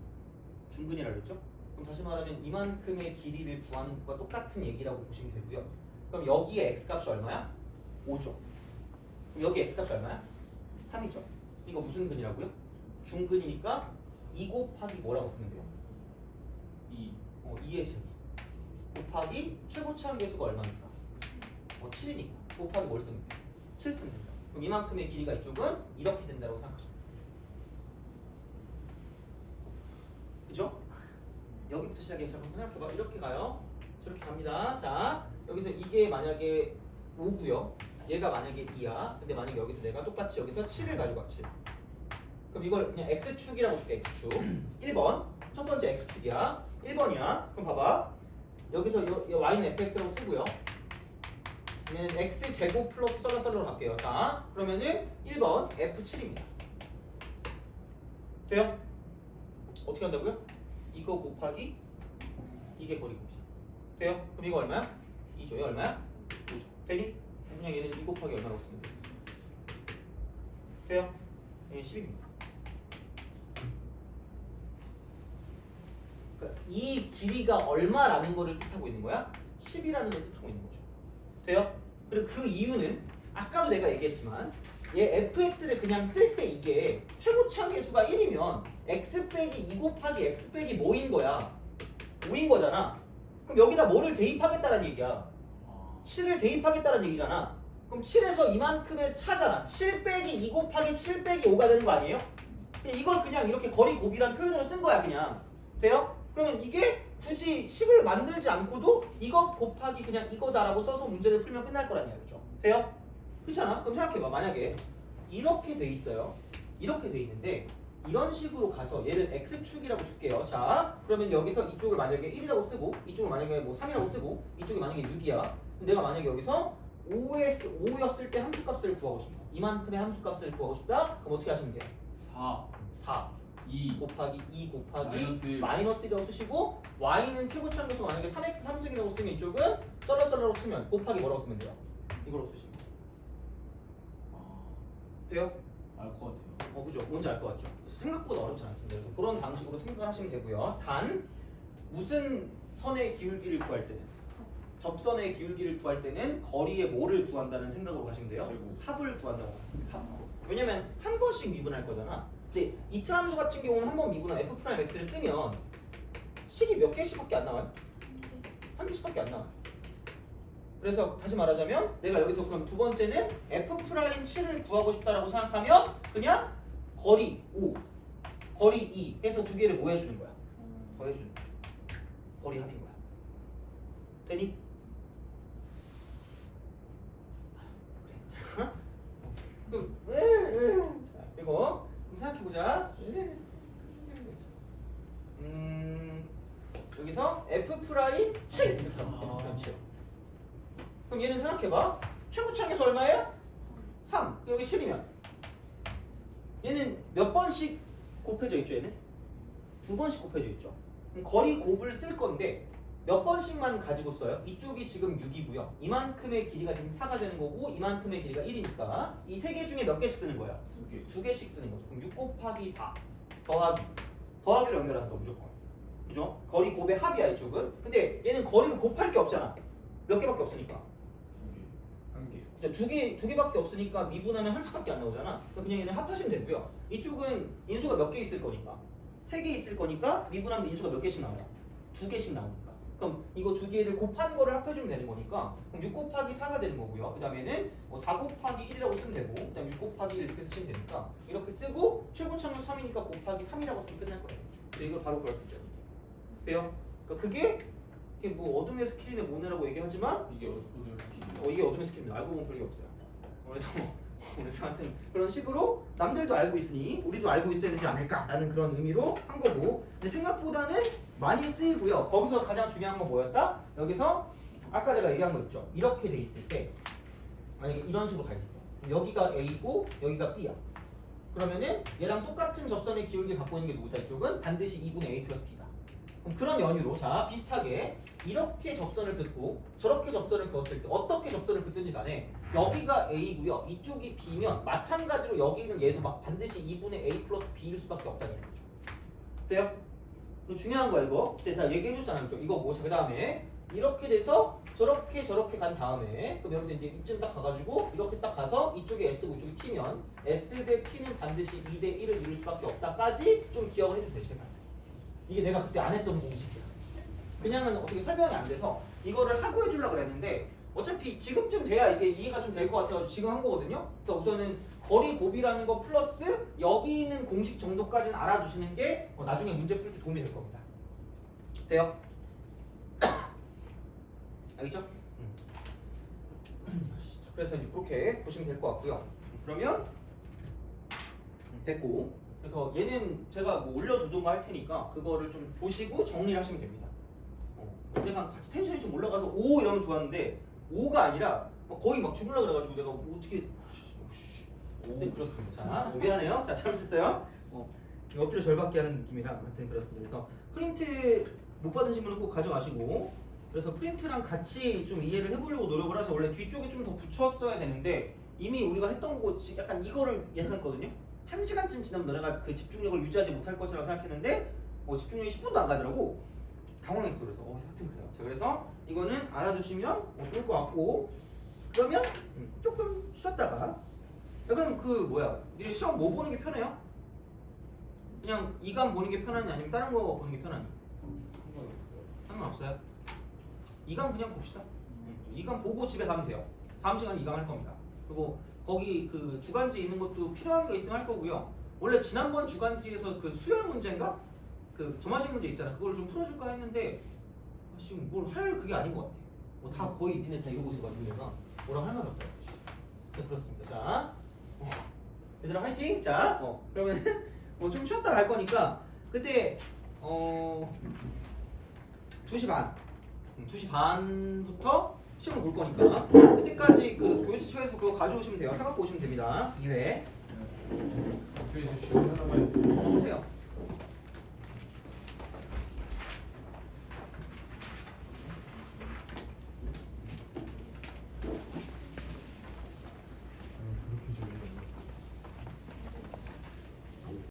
중근이라고 했죠? 그럼 다시 말하면 이만큼의 길이를 구하는 것과 똑같은 얘기라고 보시면 되고요. 그럼 여기에 x값이 얼마야? 5죠. 그럼 여기 x값이 얼마야? 3이죠. 이거 무슨 근이라고요? 중근이니까 2 곱하기 뭐라고 쓰면 돼요? 2의 제곱 곱하기 최고차항 계수가 얼마니까? 7이니까 곱하기 뭘 쓰면 돼요? 7 쓰면 된다. 그럼 이만큼의 길이가 이쪽은 이렇게 된다고 생각하시면 돼요. 그죠? 여기부터 시작해서 생각해봐. 이렇게 가요. 저렇게 갑니다. 자, 여기서 이게 만약에 5고요. 얘가 만약에 2야. 근데 만약에 여기서 내가 똑같이 여기서 7을 가지고 와. 7. 그럼 이걸 그냥 x축이라고 줄게. x축. 1번. 첫 번째 x축이야. 1번이야. 그럼 봐봐. 여기서 이 y는 fx라고 쓰고요. 그러면 x제곱 플러스 썰로 갈게요. 자, 그러면은 1번 f7입니다. 돼요? 어떻게 한다고요? 이거 곱하기 이게 거리곱이죠. 돼요? 그럼 이거 얼마야? 2죠. 얘 얼마야? 5죠. 되니? 그냥 얘는 2 곱하기 얼마라고 쓰면 되겠어. 돼요? 얘는 10입니다. 그러니까 이 길이가 얼마라는 거를 뜻하고 있는 거야? 10이라는 걸 뜻하고 있는 거죠. 돼요? 그리고 그 이유는 아까도 내가 얘기했지만 얘 fx를 그냥 쓸 때 이게 최고차 계수가 1이면 x 빼기 2 곱하기 x 빼기 뭐인 거야? 5인 거잖아. 그럼 여기다 뭐를 대입하겠다는 얘기야? 7을 대입하겠다는 얘기잖아. 그럼 7에서 이만큼의 차잖아. 7 빼기 2 곱하기 7 빼기 5가 되는 거 아니에요? 이걸 그냥 이렇게 거리 곱이란 표현으로 쓴 거야 그냥. 돼요? 그러면 이게 굳이 식을 만들지 않고도 이거 곱하기 그냥 이거다라고 써서 문제를 풀면 끝날 거란 얘기죠. 돼요? 그렇잖아? 그럼 생각해봐. 만약에 이렇게 돼 있어요. 이렇게 돼 있는데 이런 식으로 가서 얘를 x축이라고 줄게요. 자, 그러면 여기서 이쪽을 만약에 1이라고 쓰고 이쪽을 만약에 뭐 3이라고 쓰고 이쪽이 만약에 6이야. 내가 만약에 여기서 5였을 때 함수값을 구하고 싶다. 이만큼의 함수값을 구하고 싶다. 그럼 어떻게 하시면 돼요? 4 2 곱하기 2 곱하기 마이너스 1. 마이너스 1이라고 쓰시고 y는 최고차항에서 만약에 3x 3승이라고 쓰면 이쪽은 썰러썰러로 치면 곱하기 뭐라고 쓰면 돼요? 이거로 쓰시면 돼요. 돼요? 알 것 같아요. 그죠? 뭔지 알 것 같죠? 생각보다 어렵지 않습니다. 그래서 그런 방식으로 생각을 하시면 되고요. 단 무슨 선의 기울기를 구할 때는 접선의 기울기를 구할 때는 거리의 뭐를 구한다는 생각으로 가시면 돼요. 제곱. 합을 구한다고 합. 왜냐면 한 번씩 미분할 거잖아. 근데 이차 함수 같은 경우는 한 번 미분한 f 프라임 x를 쓰면 식이 몇 개씩밖에 안 나와요? 한 개씩밖에 안 나와요. 그래서 다시 말하자면 내가 여기서 그럼 두 번째는 f 프라임 7을 구하고 싶다라고 생각하면 그냥 거리 5, 거리 2 해서 두 개를 뭐 해주는 거야? 더해주는 거죠. 거리 합인 거야. 되니? 그래. 자, 자, 이거 생각해보자. 여기서 f 프라임 7 이렇게 하면 돼. 그렇죠. 그럼 얘는 생각해봐. 최고차항에서 얼마예요? 3. 여기 7이면 얘는 몇 번씩 곱해져 있죠? 얘는? 2번씩 곱해져 있죠. 그럼 거리 곱을 쓸 건데 몇 번씩만 가지고 써요? 이쪽이 지금 6이고요. 이만큼의 길이가 지금 4가 되는 거고 이만큼의 길이가 1이니까 이 세 개 중에 몇 개씩 쓰는 거야? 2개. 2개씩 쓰는 거죠. 그럼 6 곱하기 4 더하기로 연결하는 거 무조건. 그죠? 거리 곱의 합이야 이쪽은. 근데 얘는 거리를 곱할 게 없잖아. 몇 개밖에 없으니까. 2개. 1개. 그죠? 두 개밖에 없으니까 미분하면 한 씩밖에 안 나오잖아. 그러니까 그냥 얘는 합하시면 되고요. 이쪽은 인수가 몇 개 있을 거니까 3개 있을 거니까 미분하면 인수가 몇 개씩 나와요? 2개씩 나오니까. 그럼 이거 두 개를 곱한 거를 합해주면 되는 거니까 그럼 6 곱하기 4가 되는 거고요. 그 다음에는 4 곱하기 1이라고 쓰면 되고 그 다음에 6 곱하기 1 이렇게 쓰시면 되니까 이렇게 쓰고 최고차항 3이니까 곱하기 3이라고 쓰면 끝날 거예요. 그래서 이걸 바로 구할 수 있죠. 돼요? 그러니까 그게 뭐 어둠의 스킬이네 뭐네라고 얘기하지만 이게 오늘 스킬이에요. 이게 어둠의 스킬입니다. 알고 보면 별게 없어요. 그래서 하여튼 그런 식으로 남들도 알고 있으니 우리도 알고 있어야 되지 않을까라는 그런 의미로 한 거고 근데 생각보다는 많이 쓰이고요. 거기서 가장 중요한 건 뭐였다? 여기서 아까 제가 얘기한 거 있죠. 이렇게 돼 있을 때 만약에 이런 식으로 가 있어. 여기가 A고 여기가 B야. 그러면은 얘랑 똑같은 접선의 기울기 갖고 있는 게 누구다? 이쪽은 반드시 2분의 A 플러스 B다. 그럼 그런 연유로 자 비슷하게 이렇게 접선을 긋고 저렇게 접선을 그었을 때 어떻게 접선을 긋든지 간에 여기가 A고요. 이쪽이 B면 마찬가지로 여기는 얘도 막 반드시 2분의 A 플러스 B일 수밖에 없다는 얘기죠. 돼요? 이거 중요한 거야 이거. 그때 다 얘기해줬잖아요. 이거 뭐 그 다음에 이렇게 돼서 저렇게 간 다음에 그럼 여기서 이제 이쯤 딱 가가지고 이렇게 딱 가서 이쪽에 S고 이쪽이 T면 S 대 T는 반드시 2대 1을 이룰 수밖에 없다까지 좀 기억을 해주세요. 제발. 이게 내가 그때 안 했던 공식이야. 그냥은 어떻게 설명이 안 돼서 이거를 하고 해주려고 그랬는데 어차피 지금쯤 돼야 이게 이해가 좀 될 것 같아서 지금 한 거거든요. 그래서 우선은 거리 곱이라는 거 플러스 여기 있는 공식 정도까지는 알아주시는 게 나중에 문제 풀 때 도움이 될 겁니다. 돼요? 알겠죠? 그래서 이제 그렇게 보시면 될 것 같고요. 그러면 됐고 그래서 얘는 제가 뭐 올려두던가 할 테니까 그거를 좀 보시고 정리를 하시면 됩니다. 내가 같이 텐션이 좀 올라가서 5 이러면 좋았는데 5가 아니라 거의 막 죽으려고 그래가지고 내가 뭐 어떻게 네, 그렇습니다. 자 미안해요. 자 잘못했어요. 엎드려 절받게 하는 느낌이라 아무튼 그렇습니다. 그래서 프린트 못 받으신 분은 꼭 가져가시고 그래서 프린트랑 같이 좀 이해를 해보려고 노력을 해서 원래 뒤쪽에 좀 더 붙였어야 되는데 이미 우리가 했던 거고 약간 이거를 예상했거든요. 1시간쯤 지나면 너네가 그 집중력을 유지하지 못할 것이라고 생각했는데 집중력이 10분도 안 가더라고. 당황했어. 그래서 하여튼 그래요. 자, 그래서 이거는 알아두시면 좋을 것 같고 그러면 조금 쉬었다가 그럼 그 뭐야? 이 시험 뭐 보는 게 편해요? 그냥 이감 보는 게 편하니 아니면 다른 거 보는 게 편하니? 상관없어요. 이감 그냥 봅시다. 이감 보고 집에 가면 돼요. 다음 시간에 이감 할 겁니다. 그리고 거기 그 주간지 있는 것도 필요한 거 있으면 할 거고요. 원래 지난번 주간지에서 그 수열 문제인가? 그 점화식 문제 있잖아. 그걸 좀 풀어줄까 했는데 지금 뭘 할 그게 아닌 것 같아. 뭐 다 거의 니네 다 이러고 있어가지고 내가 뭐라 할 말이 없다. 네, 그렇습니다. 자, 얘들아 화이팅! 자, 그러면 좀 쉬었다 갈 거니까 그때 2시 반 2시 반부터 시험을 볼 거니까 그때까지 그 교재처에서 그거 가져오시면 돼요. 사갖고 오시면 됩니다. 2회 저희 주시면 하나만 보세요.